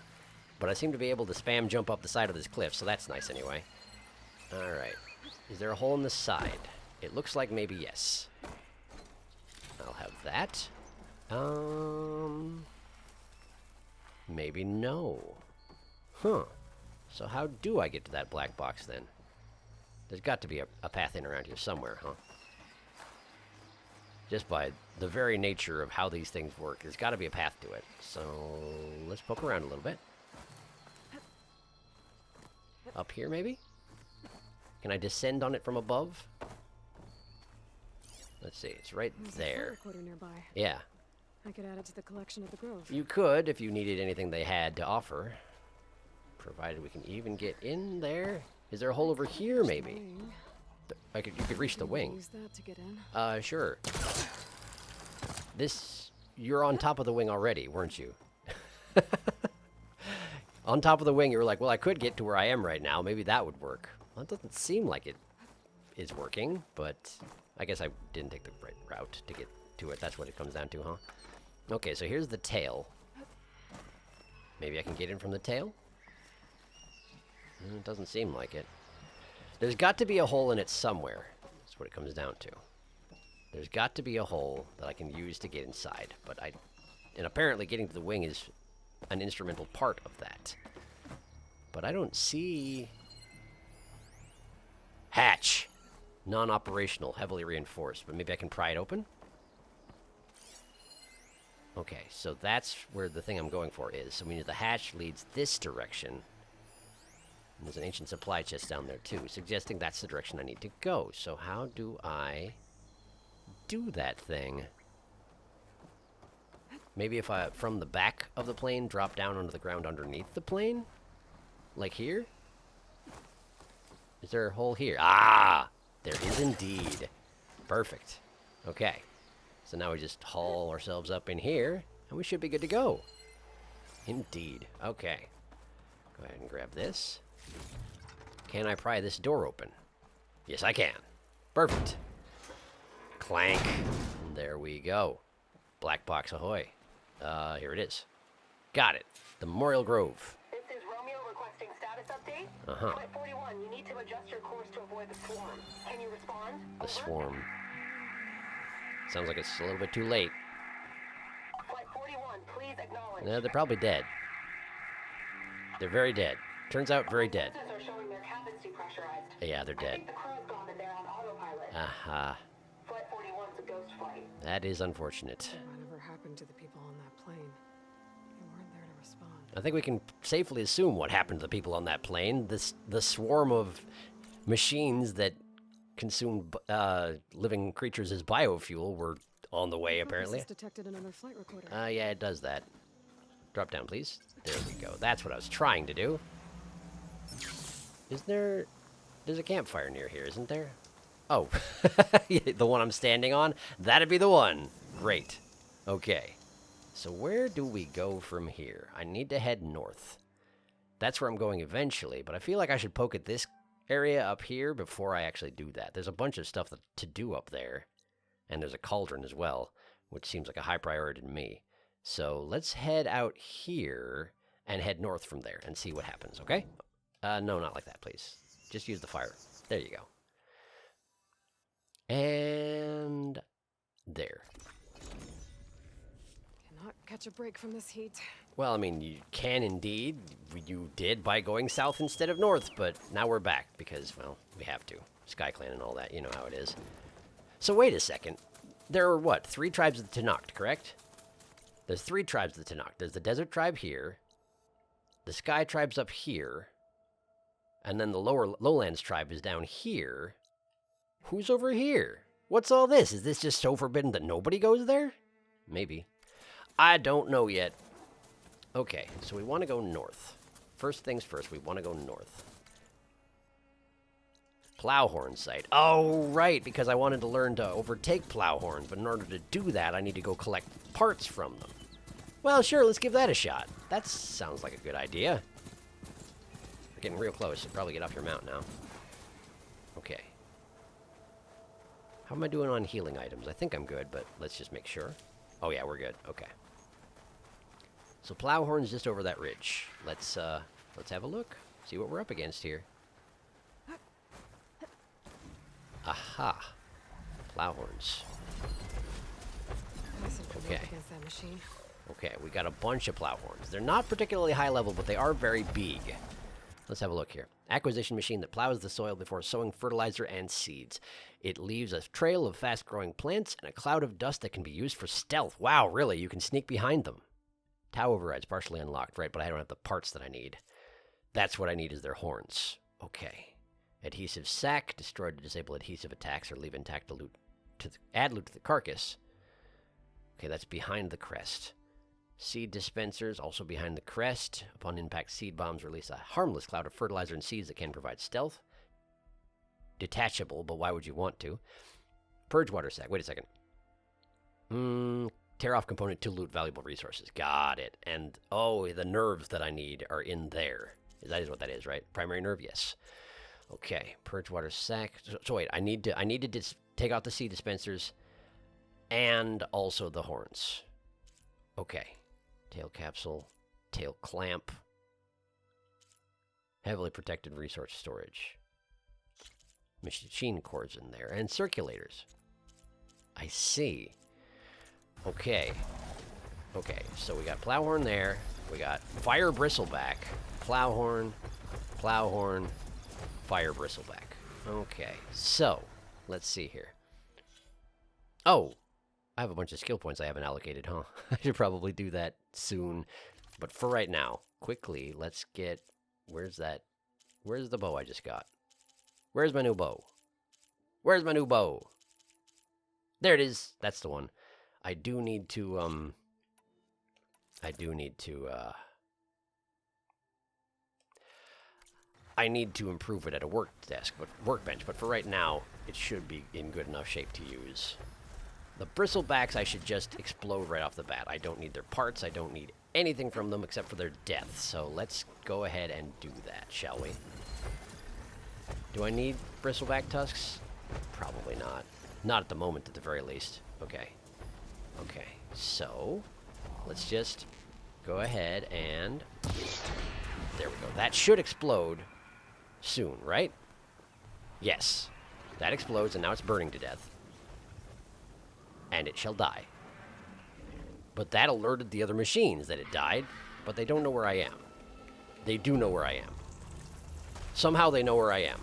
But I seem to be able to spam jump up the side of this cliff, so that's nice anyway. Alright. Is there a hole in the side? It looks like maybe yes. I'll have that. Maybe no. Huh. So how do I get to that black box then? There's got to be a path in around here somewhere, huh? Just by the very nature of how these things work, there's got to be a path to it. So let's poke around a little bit. Up here, maybe? Can I descend on it from above? Let's see, it's right there. Nearby. Yeah. I could add it to the collection at the Grove. You could if you needed anything they had to offer. Provided we can even get in there. Is there a hole over here, maybe? You could reach the wing. Use that to get in. Sure. You're on top of the wing already, weren't you? On top of the wing, you were like, well, I could get to where I am right now. Maybe that would work. Well, it doesn't seem like it is working, but I guess I didn't take the right route to get to it. That's what it comes down to, huh? Okay, so here's the tail. Maybe I can get in from the tail? It doesn't seem like it. There's got to be a hole in it somewhere. That's what it comes down to. There's got to be a hole that I can use to get inside, and apparently getting to the wing is an instrumental part of that. But I don't see... Hatch! Non-operational, heavily reinforced, but maybe I can pry it open? Okay, so that's where the thing I'm going for is. So we need the hatch leads this direction. And there's an ancient supply chest down there too, suggesting that's the direction I need to go. So how do I do that thing? Maybe if I, from the back of the plane, drop down onto the ground underneath the plane? Like here? Is there a hole here? Ah! There is indeed. Perfect. Okay. So now we just haul ourselves up in here, and we should be good to go. Indeed. Okay. Go ahead and grab this. Can I pry this door open? Yes, I can. Perfect. Clank. And there we go. Black box ahoy. Here it is. Got it. The Memorial Grove. This is Romeo requesting status update. Uh-huh. Flight 41, you need to adjust your course to avoid the swarm. Can you respond? The Over. swarm. Sounds like it's a little bit too late. Flight 41, please acknowledge. No, they're probably dead. They're very dead. Turns out very dead. Sensors are showing their cabins depressurized. Yeah, they're I dead. think the crew's gone and they're on autopilot. Aha. Flight 41's a ghost flight. That is unfortunate. Whatever happened to the people on that plane? They weren't there to respond. I think we can safely assume what happened to the people on that plane. The swarm of machines that consume living creatures as biofuel were on the way, apparently. This detected another flight recorder. Yeah, it does that. Drop down, please. There we go. That's what I was trying to do. There's a campfire near here, isn't there? Oh, the one I'm standing on? That'd be the one. Great. Okay. So where do we go from here? I need to head north. That's where I'm going eventually, but I feel like I should poke at this area up here before I actually do that. There's a bunch of stuff to do up there, and there's a cauldron as well, which seems like a high priority to me. So let's head out here and head north from there and see what happens, okay? No, not like that, please. Just use the fire. There you go. And there. Cannot catch a break from this heat. Well, I mean, you can indeed. You did by going south instead of north, but now we're back because, well, we have to. SkyClan and all that, you know how it is. So wait a second. There are, what, 3 tribes of the Tenakth, correct? There's 3 tribes of the Tenakth. There's the Desert Tribe here, the Sky Tribe's up here, and then the Lowlands Tribe is down here. Who's over here? What's all this? Is this just so forbidden that nobody goes there? Maybe. I don't know yet. Okay, so we want to go north. First things first, we want to go north. Plowhorn site. Oh, right, because I wanted to learn to overtake Plowhorn, but in order to do that, I need to go collect parts from them. Well, sure, let's give that a shot. That sounds like a good idea. We're getting real close, so probably get off your mount now. Okay. How am I doing on healing items? I think I'm good, but let's just make sure. Oh yeah, we're good. Okay. So Plowhorn's just over that ridge. Let's have a look. See what we're up against here. Aha. Plowhorns. Okay. Against that machine. Okay, we got a bunch of Plowhorns. They're not particularly high level, but they are very big. Let's have a look here. Acquisition machine that plows the soil before sowing fertilizer and seeds. It leaves a trail of fast-growing plants and a cloud of dust that can be used for stealth. Wow, really? You can sneak behind them. Tau override's partially unlocked, right, but I don't have the parts that I need. That's what I need is their horns. Okay. Adhesive sac, destroy to disable adhesive attacks or leave intact to loot add loot to the carcass. Okay, that's behind the crest. Seed dispensers, also behind the crest. Upon impact, seed bombs release a harmless cloud of fertilizer and seeds that can provide stealth. Detachable, but why would you want to? Purge water sac. Wait a second. Tear off component to loot valuable resources. Got it. And, oh, the nerves that I need are in there. That is what that is, right? Primary nerve, yes. Okay, purge water sac. So wait, I need to take out the seed dispensers and also the horns. Okay. Tail capsule, tail clamp, heavily protected resource storage. Machine cores in there, and circulators. I see. Okay. Okay, so we got Plowhorn there. We got Fire Bristleback, Plowhorn, Plowhorn, Fire Bristleback. Okay, so let's see here. Oh, I have a bunch of skill points I haven't allocated, huh? I should probably do that soon. But for right now, quickly, let's get... Where's that? Where's the bow I just got? Where's my new bow? Where's my new bow? There it is. That's the one. I do need to, I need to improve it at a workbench, but for right now, it should be in good enough shape to use. The bristlebacks I should just explode right off the bat. I don't need their parts, I don't need anything from them except for their death, so let's go ahead and do that, shall we? Do I need bristleback tusks? Probably not. Not at the moment, at the very least. Okay. Okay, so let's just go ahead and... There we go. That should explode soon, right? Yes. That explodes, and now it's burning to death. And it shall die. But that alerted the other machines that it died, but they don't know where I am. They do know where I am. Somehow they know where I am.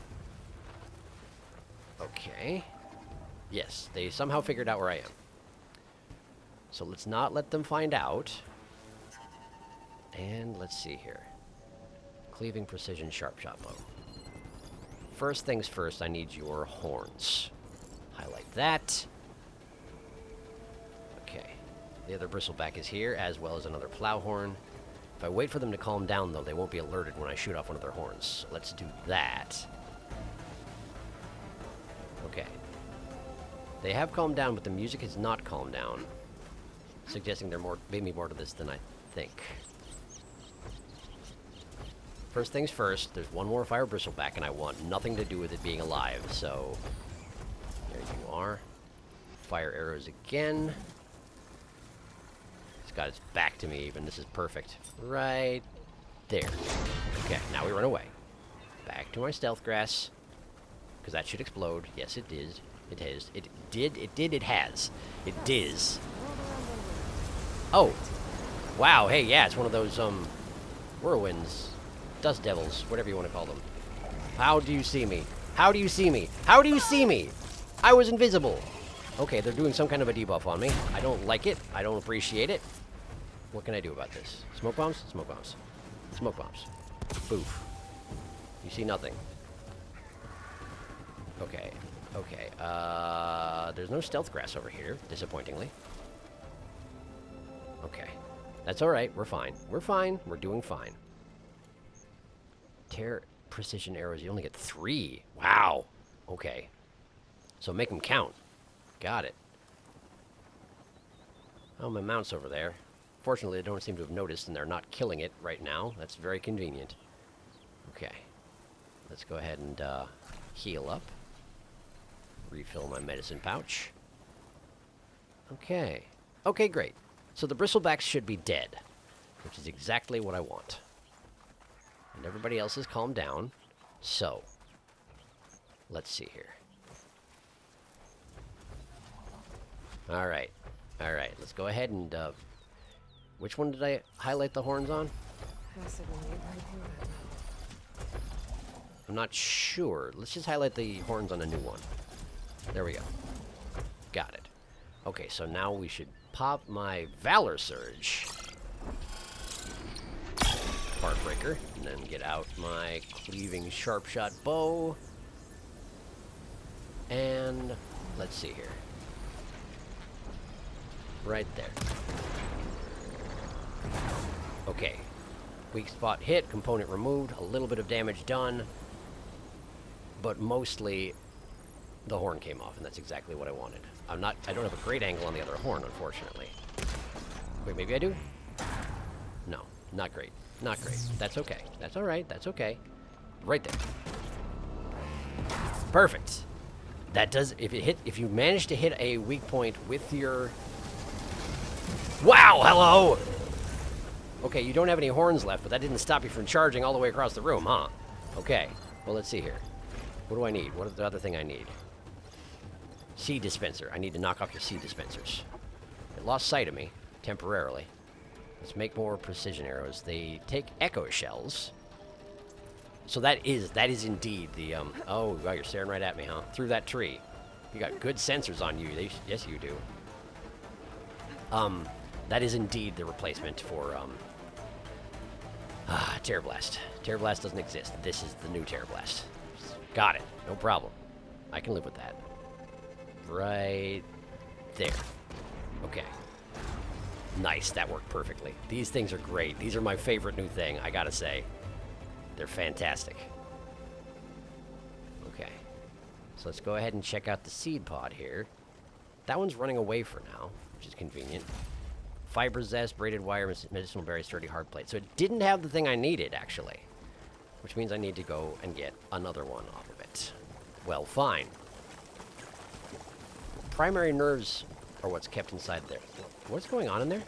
Okay. Yes, they somehow figured out where I am. So let's not let them find out. And let's see here. Cleaving precision sharp shot bow. First things first, I need your horns. Highlight that. Okay. The other bristleback is here, as well as another plow horn. If I wait for them to calm down, though, they won't be alerted when I shoot off one of their horns. So let's do that. Okay. They have calmed down, but the music has not calmed down, suggesting there may be more to this than I think. First things first, there's one more fire bristleback, and I want nothing to do with it being alive, so there you are. Fire arrows again. It's got its back to me even. This is perfect. Right there. Okay, now we run away. Back to my stealth grass, because that should explode. Yes, it did. It has. It did. It did. It has. It does. Oh. Wow. Hey, yeah, it's one of those, whirlwinds. Dust devils. Whatever you want to call them. How do you see me? How do you see me? How do you see me? I was invisible. Okay, they're doing some kind of a debuff on me. I don't like it. I don't appreciate it. What can I do about this? Smoke bombs? Smoke bombs. Smoke bombs. Boof. You see nothing. Okay. Okay. There's no stealth grass over here, disappointingly. Okay. That's alright. We're fine. We're fine. We're doing fine. Tear precision arrows. You only get 3. Wow. Okay. So make them count. Got it. Oh, my mount's over there. Fortunately, they don't seem to have noticed, and they're not killing it right now. That's very convenient. Okay. Let's go ahead and heal up. Refill my medicine pouch. Okay. Okay, great. So the bristlebacks should be dead, which is exactly what I want. And everybody else has calmed down. So, let's see here. Alright. Alright, let's go ahead and, which one did I highlight the horns on? I'm not sure. Let's just highlight the horns on a new one. There we go. Got it. Okay, so now we should pop my Valor Surge. Heartbreaker. And then get out my Cleaving Sharp Shot Bow. And let's see here. Right there. Okay. Weak spot hit, component removed, a little bit of damage done. But mostly the horn came off, and that's exactly what I wanted. I don't have a great angle on the other horn, unfortunately. Wait, maybe I do? No, not great. Not great. That's okay. That's alright. That's okay. Right there. Perfect. That does, if you manage to hit a weak point with your... Wow, hello! Okay, you don't have any horns left, but that didn't stop you from charging all the way across the room, huh? Okay, well, let's see here. What do I need? What is the other thing I need? Seed dispenser. I need to knock off your seed dispensers. It lost sight of me, temporarily. Let's make more precision arrows. They take echo shells. So that is indeed the, oh, wow, you're staring right at me, huh? Through that tree. You got good sensors on you. Yes, you do. That is indeed the replacement for, Terror Blast. Terror Blast doesn't exist. This is the new Terror Blast. Got it. No problem. I can live with that. Right there. Okay. Nice. That worked perfectly. These things are great. These are my favorite new thing, I gotta say. They're fantastic. Okay. So let's go ahead and check out the seed pod here. That one's running away for now, which is convenient. Fiber zest, braided wire, medicinal berry, sturdy hard plate. So it didn't have the thing I needed, actually. Which means I need to go and get another one off of it. Well, fine. Primary nerves are what's kept inside there. What's going on in there?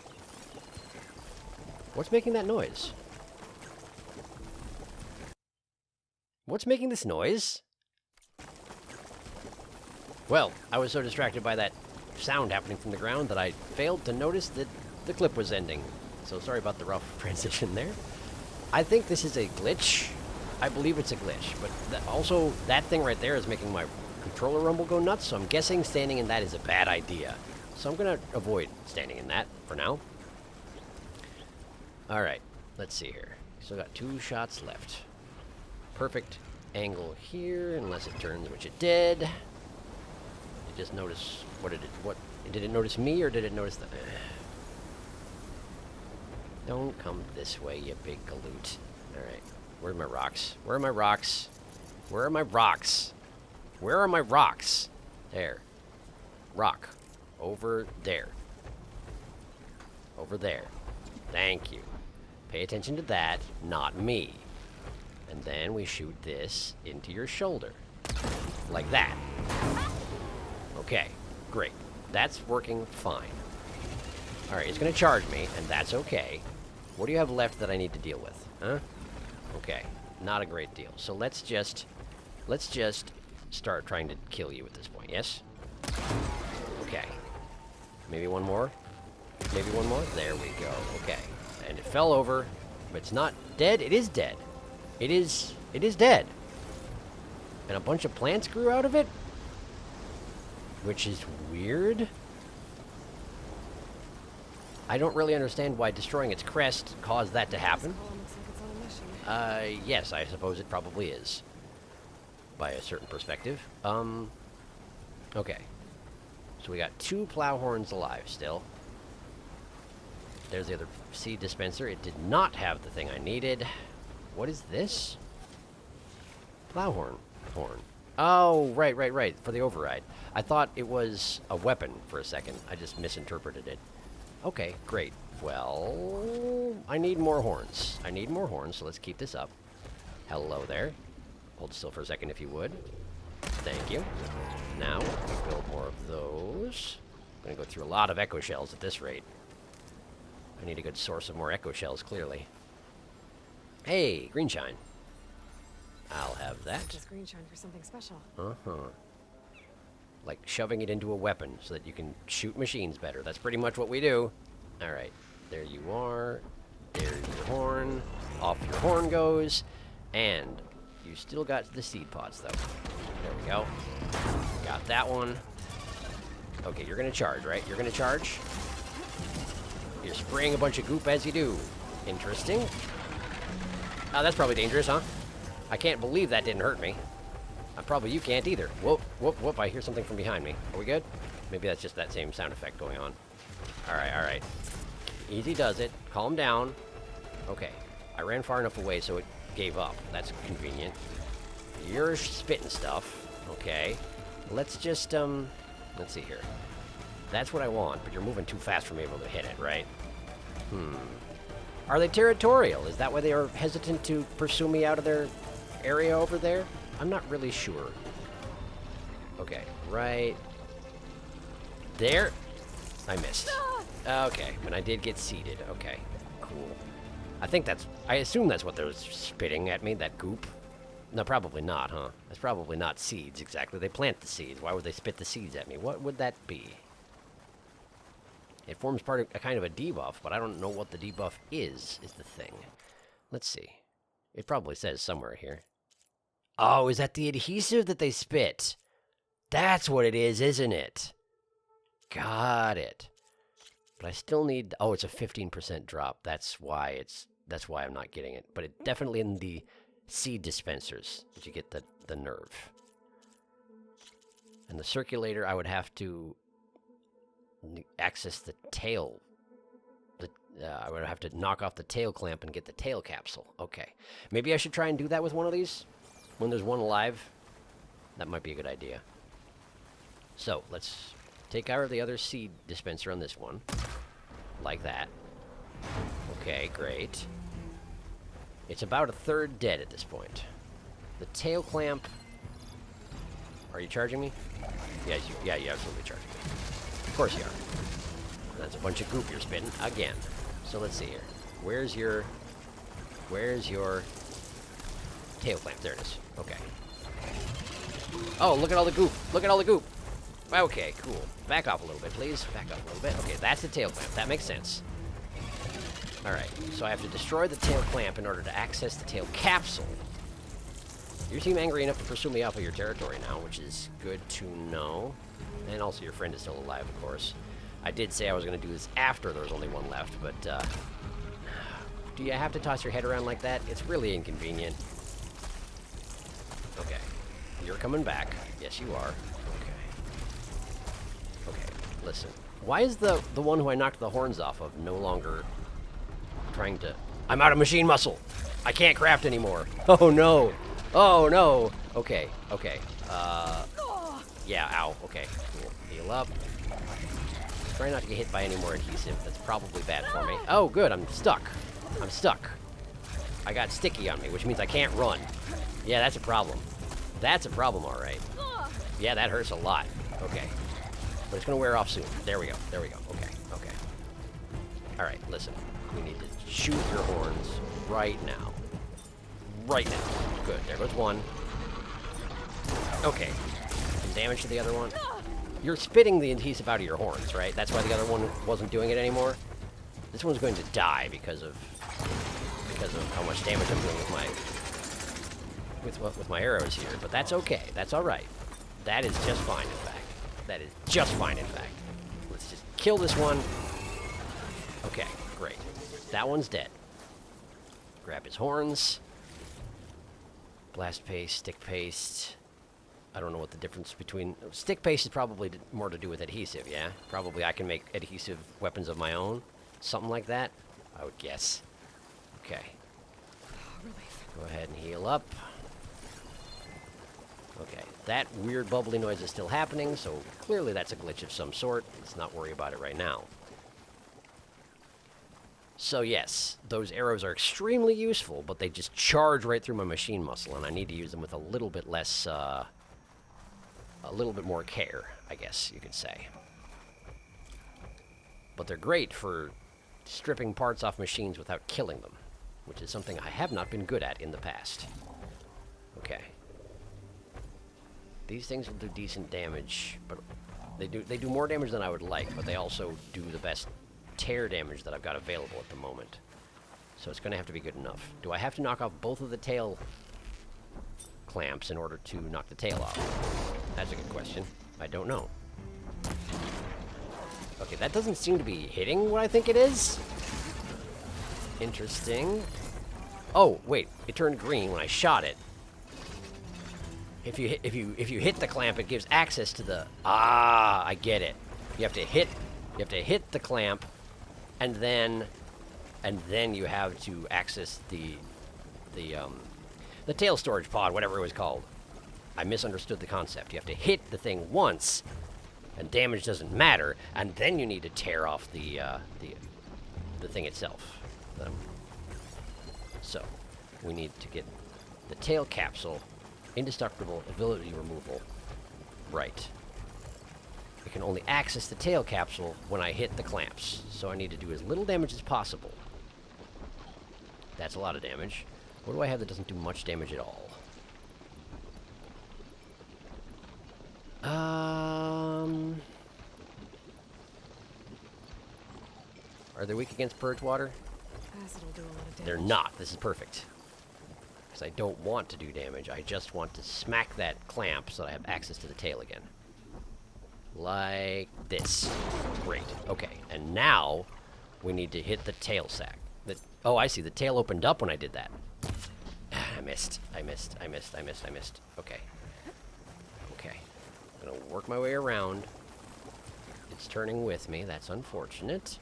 What's making that noise? What's making this noise? Well, I was so distracted by that sound happening from the ground that I failed to notice that the clip was ending. So sorry about the rough transition there. I think this is a glitch. I believe it's a glitch, but also that thing right there is making my controller rumble go nuts, so I'm guessing standing in that is a bad idea. So I'm gonna avoid standing in that for now. Alright, let's see here. Still got 2 shots left. Perfect angle here, unless it turns, which it did. Did it just notice, what did it notice me, or did it notice the... Don't come this way, you big galoot. Alright, where are my rocks? Where are my rocks? Where are my rocks? Where are my rocks? There. Rock. Over there. Over there. Thank you. Pay attention to that, not me. And then we shoot this into your shoulder. Like that. Okay, great. That's working fine. Alright, it's gonna charge me, and that's okay. What do you have left that I need to deal with? Huh? Okay, not a great deal. So let's just start trying to kill you at this point, yes? Okay. Maybe one more? Maybe one more? There we go. Okay. And it fell over, but it's not dead. It is dead. It is dead. And a bunch of plants grew out of it? Which is weird. I don't really understand why destroying its crest caused that to happen. Yes, I suppose it probably is. By a certain perspective. Okay. So we got 2 plow horns alive still. There's the other seed dispenser. It did not have the thing I needed. What is this? Plow horn. Oh, right. For the override. I thought it was a weapon for a second. I just misinterpreted it. Okay, great. Well, I need more horns. So let's keep this up. Hello there. Hold still for a second if you would. Thank you. Now, we build more of those. I'm going to go through a lot of echo shells at this rate. I need a good source of more echo shells, clearly. Hey, green shine. I'll have that. This green shine for something special. Uh-huh. Like shoving it into a weapon so that you can shoot machines better. That's pretty much what we do. Alright, there you are. There's your horn. Off your horn goes. And you still got the seed pods, though. There we go. Got that one. Okay, you're gonna charge, right? You're gonna charge. You're spraying a bunch of goop as you do. Interesting. Oh, that's probably dangerous, huh? I can't believe that didn't hurt me. Probably you can't either. Whoop, whoop, whoop. I hear something from behind me. Are we good? Maybe that's just that same sound effect going on. Alright. Easy does it. Calm down. Okay. I ran far enough away so it gave up. That's convenient. You're spitting stuff. Okay. Let's just, let's see here. That's what I want, but you're moving too fast for me to be able to hit it, right? Are they territorial? Is that why they are hesitant to pursue me out of their area over there? I'm not really sure. Okay, right there. I missed. Okay, but I did get seeded. Okay, cool. I assume that's what they're spitting at me, that goop. No, probably not, huh? That's probably not seeds, exactly. They plant the seeds. Why would they spit the seeds at me? What would that be? It forms part of a kind of a debuff, but I don't know what the debuff is the thing. Let's see. It probably says somewhere here. Oh, is that the adhesive that they spit? That's what it is, isn't it? Got it. But I still need... Oh, it's a 15% drop. That's why I'm not getting it. But it definitely in the seed dispensers that you get the nerve. And the circulator, I would have to access the tail. I would have to knock off the tail clamp and get the tail capsule. Okay. Maybe I should try and do that with one of these? When there's one alive? That might be a good idea. So, let's take out the other seed dispenser on this one. Like that. Okay, great. It's about a third dead at this point. The tail clamp... Are you charging me? Yeah, you're absolutely charging me. Of course you are. That's a bunch of goop you're spitting again. So let's see here. Where's your tail clamp? There it is. Okay. Oh, look at all the goop. Look at all the goop. Okay, cool. Back off a little bit, please. Back up a little bit. Okay, that's the tail clamp. That makes sense. Alright, so I have to destroy the tail clamp in order to access the tail capsule. You seem angry enough to pursue me off of your territory now, which is good to know. And also your friend is still alive, of course. I did say I was going to do this after there was only one left, but do you have to toss your head around like that? It's really inconvenient. Okay. You're coming back. Yes, you are. Okay. Okay, listen. Why is the one who I knocked the horns off of no longer trying to... I'm out of machine muscle! I can't craft anymore! Oh, no! Oh, no! Okay, okay. Yeah, ow. Okay, cool. Heal up. Try not to get hit by any more adhesive. That's probably bad for me. Oh, good. I'm stuck. I'm stuck. I got sticky on me, which means I can't run. Yeah, that's a problem. That's a problem, all right. Yeah, that hurts a lot. Okay. But it's going to wear off soon. There we go. There we go. Okay. Okay. All right, listen. We need to shoot your horns right now. Right now. Good. There goes one. Okay. Some damage to the other one. You're spitting the adhesive out of your horns, right? That's why the other one wasn't doing it anymore? This one's going to die because of how much damage I'm doing with my arrows here, but that's okay. That's all right. That is just fine, in fact. That is just fine, in fact. Let's just kill this one. Okay, great. That one's dead. Grab his horns. Blast paste, stick paste. I don't know what the difference between... Stick paste is probably more to do with adhesive, yeah? Probably I can make adhesive weapons of my own. Something like that, I would guess. Okay. Go ahead and heal up. Okay, that weird bubbly noise is still happening, so clearly that's a glitch of some sort. Let's not worry about it right now. So yes, those arrows are extremely useful, but they just charge right through my machine muscle, and I need to use them with a little bit less, a little bit more care, I guess you could say. But they're great for stripping parts off machines without killing them, which is something I have not been good at in the past. Okay. These things will do decent damage, but they do more damage than I would like, but they also do the best tear damage that I've got available at the moment. So it's going to have to be good enough. Do I have to knock off both of the tail clamps in order to knock the tail off? That's a good question. I don't know. Okay, that doesn't seem to be hitting what I think it is. Interesting. Oh, wait, it turned green when I shot it. If you hit the clamp, it gives access to the... Ah, I get it. You have to hit the clamp, and then you have to access the tail storage pod, whatever it was called. I misunderstood the concept. You have to hit the thing once, and damage doesn't matter, and then you need to tear off the thing itself. So we need to get the tail capsule, indestructible ability removal, right. I can only access the tail capsule when I hit the clamps, so I need to do as little damage as possible. That's a lot of damage. What do I have that doesn't do much damage at all? Are they weak against purge water? Acid will do a lot of damage. They're not. This is perfect. Because I don't want to do damage. I just want to smack that clamp so that I have access to the tail again. Like this. Great. Okay. And now we need to hit the tail sack. Oh, I see. The tail opened up when I did that. I missed. Okay. Okay. I'm going to work my way around. It's turning with me. That's unfortunate.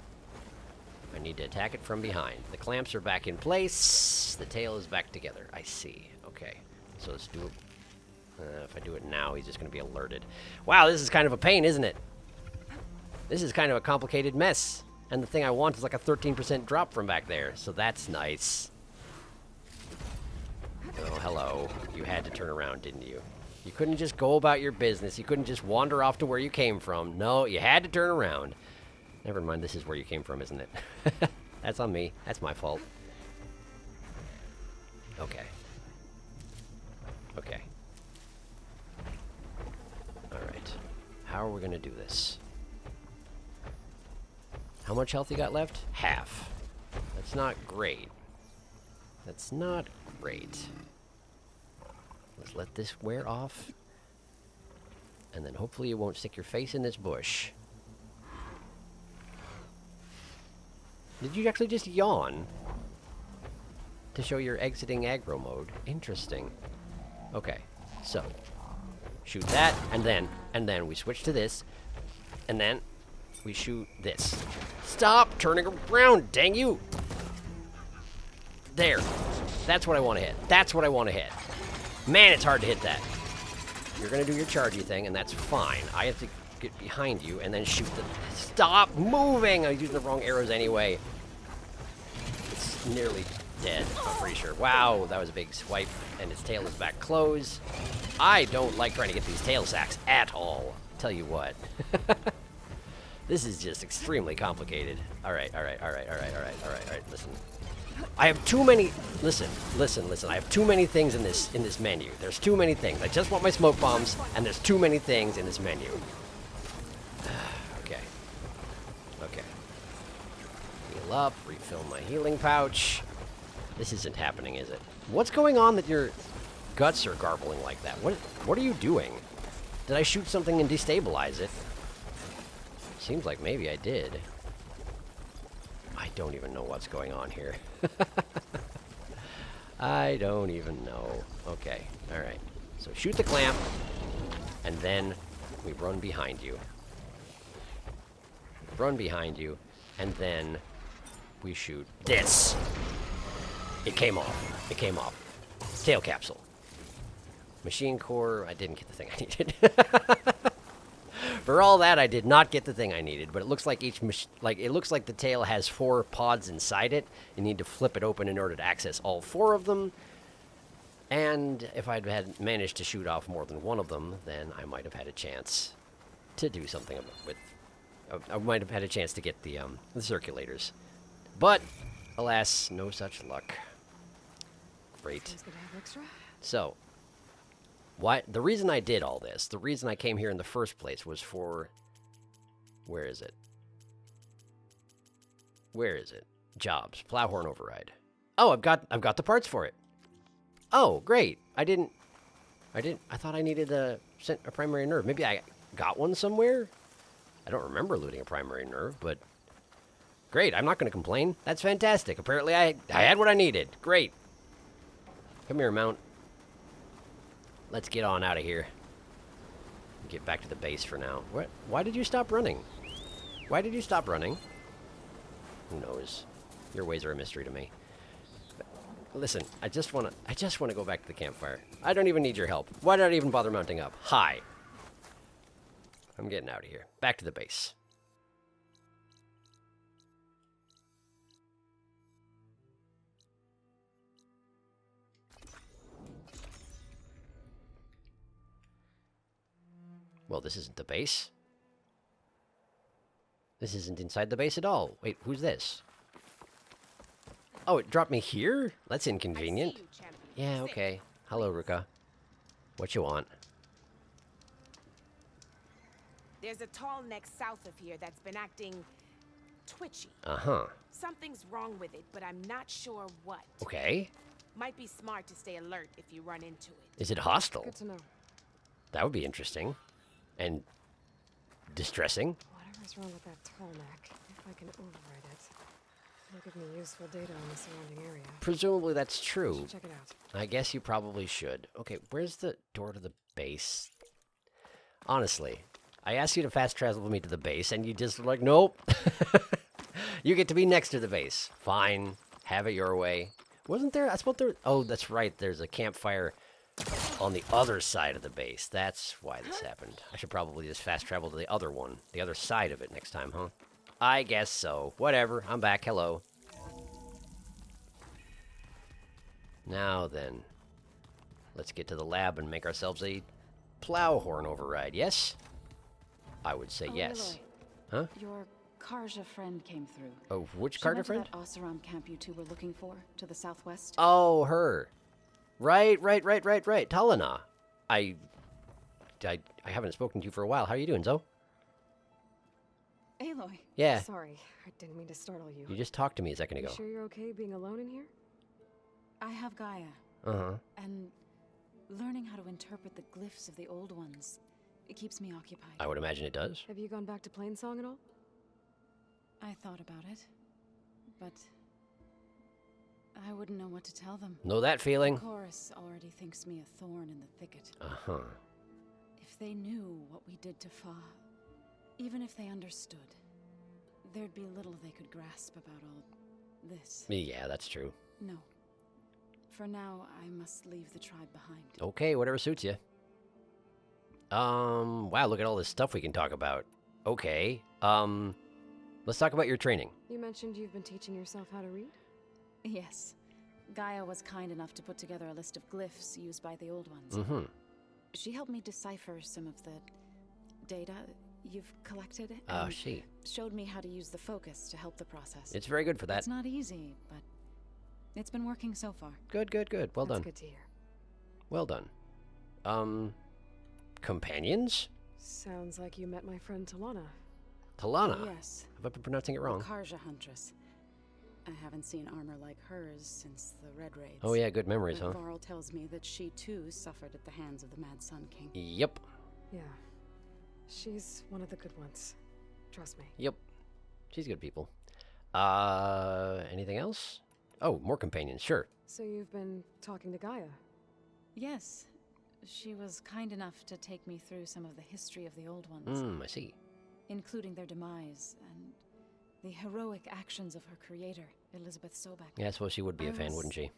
I need to attack it from behind. The clamps are back in place. The tail is back together. I see. Okay. So let's do it. If I do it now, he's just going to be alerted. Wow, this is kind of a pain, isn't it? This is kind of a complicated mess. And the thing I want is like a 13% drop from back there. So that's nice. Oh, hello. You had to turn around, didn't you? You couldn't just go about your business. You couldn't just wander off to where you came from. No, you had to turn around. Never mind, this is where you came from, isn't it? That's on me. That's my fault. Okay. Okay. Alright. How are we going to do this? How much health you got left? Half. That's not great. That's not great. Let's let this wear off. And then hopefully you won't stick your face in this bush. Did you actually just yawn? To show you're exiting aggro mode. Interesting. Okay, so shoot that, and then we switch to this, and then we shoot this. Stop turning around, dang you! There. That's what I want to hit. That's what I want to hit. Man, it's hard to hit that. You're gonna do your chargy thing, and that's fine. I have to get behind you and then shoot the... Stop moving! I was using the wrong arrows anyway. It's nearly dead, I'm pretty sure. Wow, that was a big swipe, and its tail is back closed. I don't like trying to get these tail sacks at all. Tell you what. This is just extremely complicated. Alright, listen. I have too many... Listen. I have too many things in this menu. There's too many things. I just want my smoke bombs, and there's too many things in this menu. Okay. Heal up, refill my healing pouch. This isn't happening, is it? What's going on that your guts are garbling like that? What are you doing? Did I shoot something and destabilize it? Seems like maybe I did. I don't even know what's going on here. I don't even know. Okay, alright. So shoot the clamp, and then we run behind you. And then we shoot this. It came off. Tail capsule. Machine core, I didn't get the thing I needed. For all that, I did not get the thing I needed, but it looks like it looks like the tail has 4 pods inside it. You need to flip it open in order to access all 4 of them. And if I'd had managed to shoot off more than one of them, then I might have had a chance to do something with... I might have had a chance to get the circulators. But, alas, no such luck. Great. So, the reason I did all this, the reason I came here in the first place was for... Where is it? Jobs. Plowhorn override. Oh, I've got the parts for it. Oh, great. I thought I needed a primary nerve. Maybe I got one somewhere? I don't remember looting a primary nerve, but... Great, I'm not going to complain. That's fantastic. Apparently I had what I needed. Great. Come here, Mount. Let's get on out of here. Get back to the base for now. Why did you stop running? Who knows? Your ways are a mystery to me. But listen, I just want to go back to the campfire. I don't even need your help. Why did I even bother mounting up? Hi. I'm getting out of here. Back to the base. Well, this isn't the base. This isn't inside the base at all. Wait, who's this? Oh, it dropped me here? That's inconvenient. Yeah, okay. Hello, Ruka. What you want? There's a tall neck south of here that's been acting twitchy. Uh-huh. Something's wrong with it, but I'm not sure what. Okay. Might be smart to stay alert if you run into it. Is it hostile? Good to know. That would be interesting. And distressing. Whatever's wrong with that tall neck, if I can override it, it'll give me useful data on the surrounding area. Presumably that's true. Check it out. I guess you probably should. Okay, where's the door to the base? Honestly, I asked you to fast travel me to the base, and you just were like, nope. You get to be next to the base. Fine. Have it your way. Wasn't there? That's what there... Oh, that's right. There's a campfire on the other side of the base. That's why this happened. I should probably just fast travel to the other one. The other side of it next time, huh? I guess so. Whatever. I'm back. Hello. Now then. Let's get to the lab and make ourselves a plowhorn override, yes? I would say yes. Aloy, huh? Your Karja friend came through. Oh, which She Karja went friend? To that Oseram camp you two were looking for, to the southwest. Oh, her. Right. Talana. I haven't spoken to you for a while. How are you doing, Zoe? Aloy. Yeah. Sorry, I didn't mean to startle you. You just talked to me a second ago. You sure you're okay being alone in here? I have Gaia. Uh-huh. And Learning how to interpret the glyphs of the old ones, it keeps me occupied. I would imagine it does. Have you gone back to Plainsong at all? I thought about it, but I wouldn't know what to tell them. Know that feeling? The chorus already thinks me a thorn in the thicket. Uh-huh. If they knew what we did to Fa, even if they understood, there'd be little they could grasp about all this. Yeah, that's true. No. For now, I must leave the tribe behind. Okay, whatever suits you. Wow, look at all this stuff we can talk about. Okay, let's talk about your training. You mentioned you've been teaching yourself how to read? Yes. Gaia was kind enough to put together a list of glyphs used by the old ones. Mm-hmm. She helped me decipher some of the data you've collected. And she showed me how to use the focus to help the process. It's very good for that. It's not easy, but it's been working so far. Good, good, good. Well done. That's good to hear. Well done. Companions? Sounds like you met my friend Talana. Talana? Yes. Have I been pronouncing it wrong? The Karja Huntress. I haven't seen armor like hers since the Red Raids. Oh yeah, good memories, huh? Varl tells me that she too suffered at the hands of the Mad Sun King. Yep. Yeah. She's one of the good ones. Trust me. Yep. She's good people. Anything else? Oh, more companions, sure. So you've been talking to Gaia? Yes. She was kind enough to take me through some of the history of the old ones. I see. Including their demise and the heroic actions of her creator, Elizabeth Sobek. Yeah, I suppose she would be a fan, wouldn't she?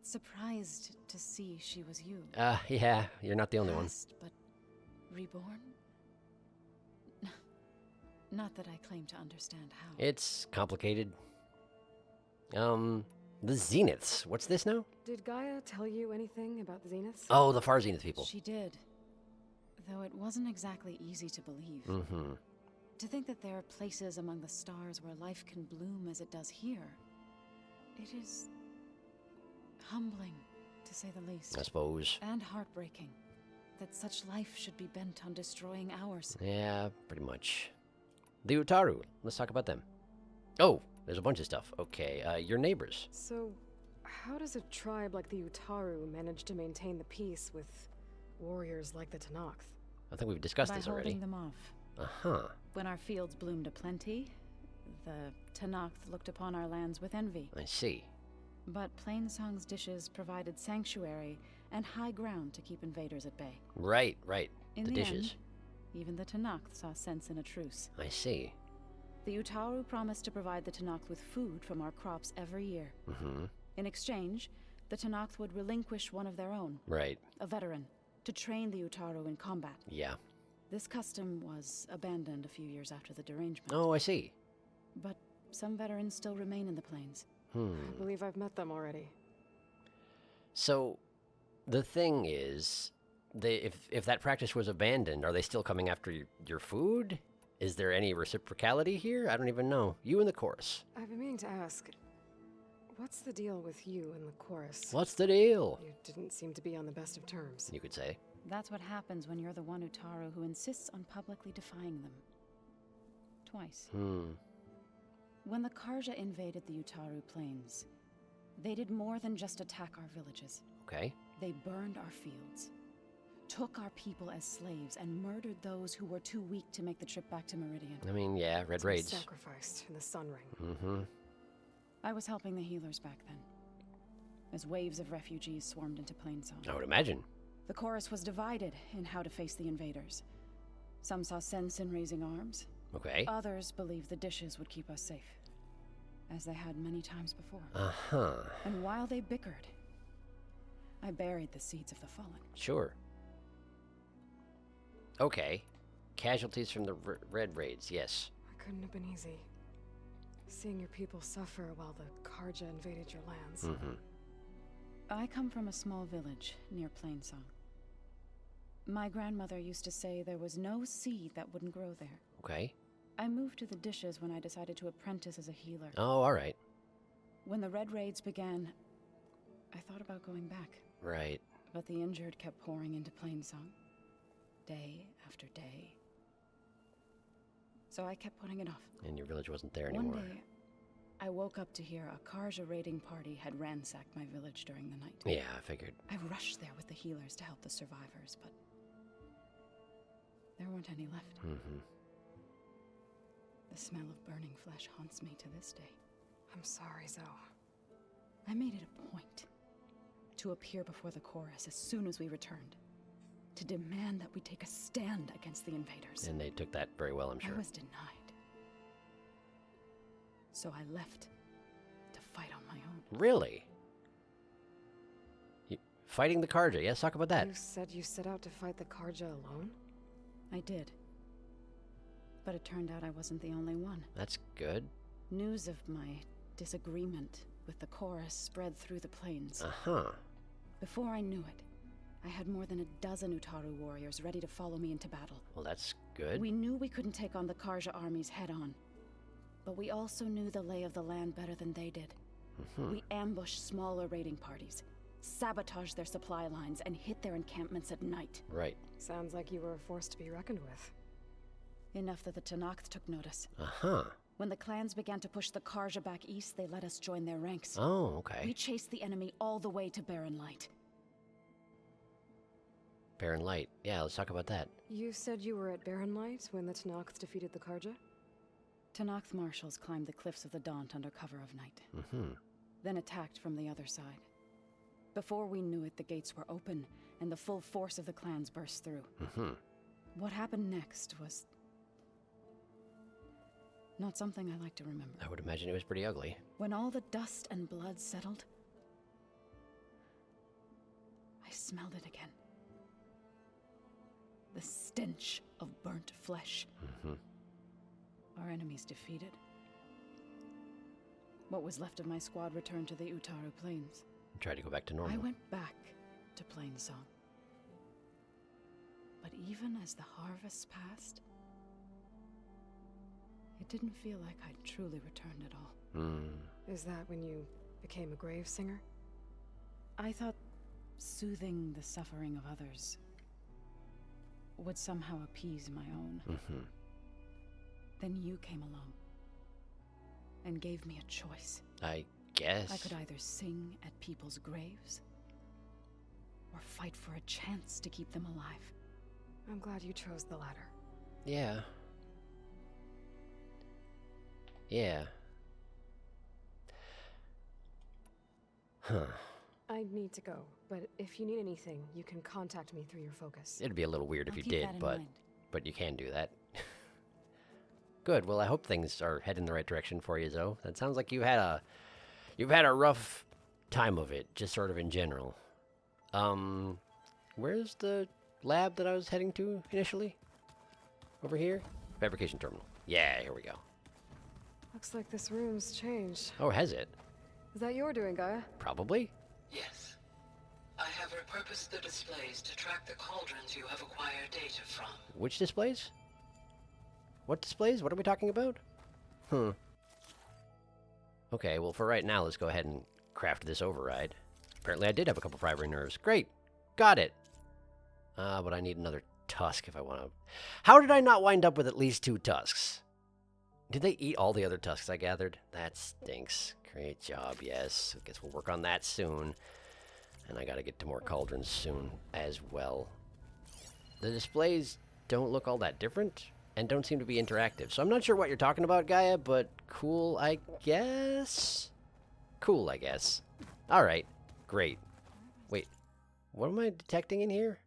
Surprised to see she was you. Yeah, you're not the only one. Past, but reborn? Not that I claim to understand how. It's complicated. The Zeniths. What's this now? Did Gaia tell you anything about the Zeniths? Oh, the Far Zenith people. She did. Though it wasn't exactly easy to believe. Mm-hmm. To think that there are places among the stars where life can bloom as it does here. It is humbling, to say the least. I suppose. And heartbreaking that such life should be bent on destroying ours. Yeah, pretty much. The Utaru. Let's talk about them. Oh, there's a bunch of stuff. Okay, your neighbors. So, how does a tribe like the Utaru manage to maintain the peace with warriors like the Tenakth? I think we've discussed By this already. holding them off. Uh-huh. When our fields bloomed aplenty, the Tenakth looked upon our lands with envy. I see. But Plainsong's dishes provided sanctuary and high ground to keep invaders at bay. Right. In the dishes. End, even the Tenakth saw sense in a truce. I see. The Utaru promised to provide the Tenakth with food from our crops every year. Mm-hmm. In exchange, the Tenakth would relinquish one of their own. Right. A veteran, to train the Utaru in combat. Yeah. This custom was abandoned a few years after the derangement. Oh, I see. But some veterans still remain in the plains. I believe I've met them already. So, the thing is, if that practice was abandoned, are they still coming after your food? Is there any reciprocality here? I don't even know. You and the chorus. I've been meaning to ask, what's the deal with you and the chorus? What's the deal? You didn't seem to be on the best of terms. You could say. That's what happens when you're the one Utaru who insists on publicly defying them. Twice. When the Karja invaded the Utaru plains, they did more than just attack our villages. Okay. They burned our fields, took our people as slaves, and murdered those who were too weak to make the trip back to Meridian. I mean, yeah, Red Raids. Sacrificed in the Sun Ring. Mm-hmm. I was helping the healers back then, as waves of refugees swarmed into Plainsong. I would imagine. The chorus was divided in how to face the invaders. Some saw sense in raising arms. Okay. Others believed the dishes would keep us safe, as they had many times before. Uh-huh. And while they bickered, I buried the seeds of the fallen. Sure. Okay. Casualties from the Red Raids, yes. It couldn't have been easy. Seeing your people suffer while the Karja invaded your lands. Mm-hmm. I come from a small village near Plainsong. My grandmother used to say there was no seed that wouldn't grow there. Okay. I moved to the dishes when I decided to apprentice as a healer. Oh, all right. When the Red Raids began, I thought about going back. Right. But the injured kept pouring into Plainsong, day after day. So I kept putting it off. And your village wasn't there anymore. One day, I woke up to hear a Karja raiding party had ransacked my village during the night. Yeah, I figured. I rushed there with the healers to help the survivors, but there weren't any left. The smell of burning flesh haunts me to this day. I'm sorry, Zoe. I made it a point to appear before the chorus as soon as we returned, to demand that we take a stand against the invaders. And they took that very well, I'm sure. I was denied. So I left to fight on my own. Really? Fighting the Karja, yes, talk about that. You said you set out to fight the Karja alone? I did. But it turned out I wasn't the only one. That's good. News of my disagreement with the chorus spread through the plains. Before I knew it, I had more than a dozen Utaru warriors ready to follow me into battle. Well, that's good. We knew we couldn't take on the Karja armies head-on, but we also knew the lay of the land better than they did. We ambushed smaller raiding parties, sabotaged their supply lines, and hit their encampments at night. Right. Sounds like you were a force to be reckoned with. Enough that the Tenakth took notice. When the clans began to push the Karja back east, they let us join their ranks. Oh, okay. We chased the enemy all the way to Barren Light. Barren Light. Yeah, let's talk about that. You said you were at Barren Light when the Tenakth defeated the Karja? Tenakth marshals climbed the cliffs of the Daunt under cover of night. Then attacked from the other side. Before we knew it, the gates were open, and the full force of the clans burst through. What happened next was not something I like to remember. I would imagine it was pretty ugly. When all the dust and blood settled, I smelled it again. The stench of burnt flesh. Our enemies defeated. What was left of my squad returned to the Utaru Plains. Tried to go back to normal. I went back to Plainsong. But even as the harvests passed, it didn't feel like I'd truly returned at all. Is that when you became a grave singer? I thought soothing the suffering of others would somehow appease my own. Then you came along and gave me a choice. I guess. I could either sing at people's graves or fight for a chance to keep them alive. I'm glad you chose the latter. Yeah. Yeah. I need to go, but if you need anything, you can contact me through your focus. It'd be a little weird if I'll you keep did, that in but mind. you can do that. Good. Well, I hope things are heading in the right direction for you, Zoe. That sounds like you've had a rough time of it, just sort of in general. Where's the lab that I was heading to initially? Over here? Fabrication terminal. Yeah, here we go. Looks like this room's changed. Oh, has it? Is that your doing, Gaia? Probably. Yes. I have repurposed the displays to track the cauldrons you have acquired data from. Which displays? What displays? What are we talking about? Okay, well, for right now, let's go ahead and craft this override. Apparently, I did have a couple primary nerves. Great. Got it. But I need another tusk if I want to... How did I not wind up with at least 2 tusks? Did they eat all the other tusks I gathered? That stinks. Great job, yes. I guess we'll work on that soon. And I gotta get to more cauldrons soon as well. The displays don't look all that different and don't seem to be interactive. So I'm not sure what you're talking about, Gaia, but cool, I guess? Cool, I guess. Alright, great. Wait, what am I detecting in here?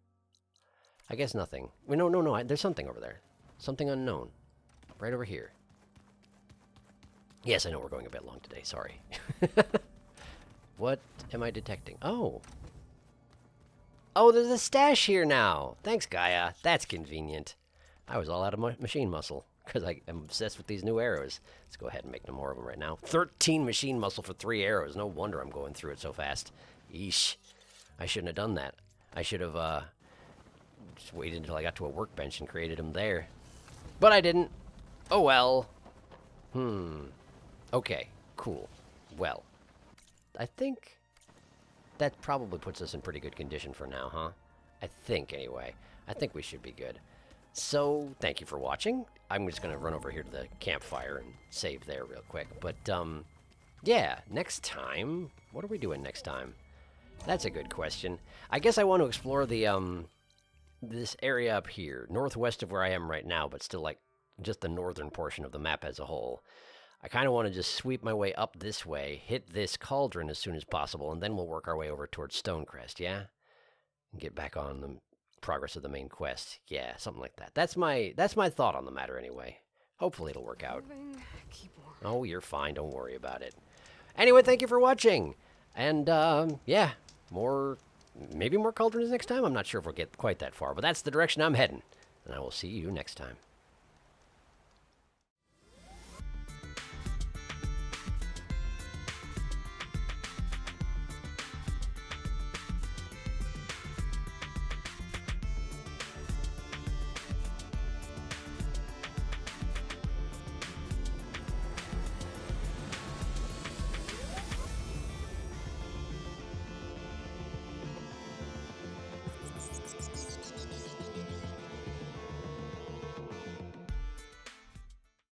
I guess nothing. Wait, no, there's something over there. Something unknown. Right over here. Yes, I know we're going a bit long today, sorry. What am I detecting? Oh, there's a stash here now. Thanks, Gaia. That's convenient. I was all out of machine muscle because I am obsessed with these new arrows. Let's go ahead and make no more of them right now. 13 machine muscle for 3 arrows. No wonder I'm going through it so fast. Yeesh. I shouldn't have done that. I should have just waited until I got to a workbench and created them there. But I didn't. Oh well. Okay, cool. Well, I think that probably puts us in pretty good condition for now, huh? I think, anyway. I think we should be good. So, thank you for watching. I'm just going to run over here to the campfire and save there real quick. But, yeah, next time, what are we doing next time? That's a good question. I guess I want to explore the, this area up here, northwest of where I am right now, but still like just the northern portion of the map as a whole. I kind of want to just sweep my way up this way, hit this cauldron as soon as possible, and then we'll work our way over towards Stonecrest, yeah? And get back on the progress of the main quest. Yeah, something like that. That's my thought on the matter anyway. Hopefully it'll work out. Oh, you're fine. Don't worry about it. Anyway, thank you for watching. And, yeah, maybe more cauldrons next time. I'm not sure if we'll get quite that far, but that's the direction I'm heading. And I will see you next time.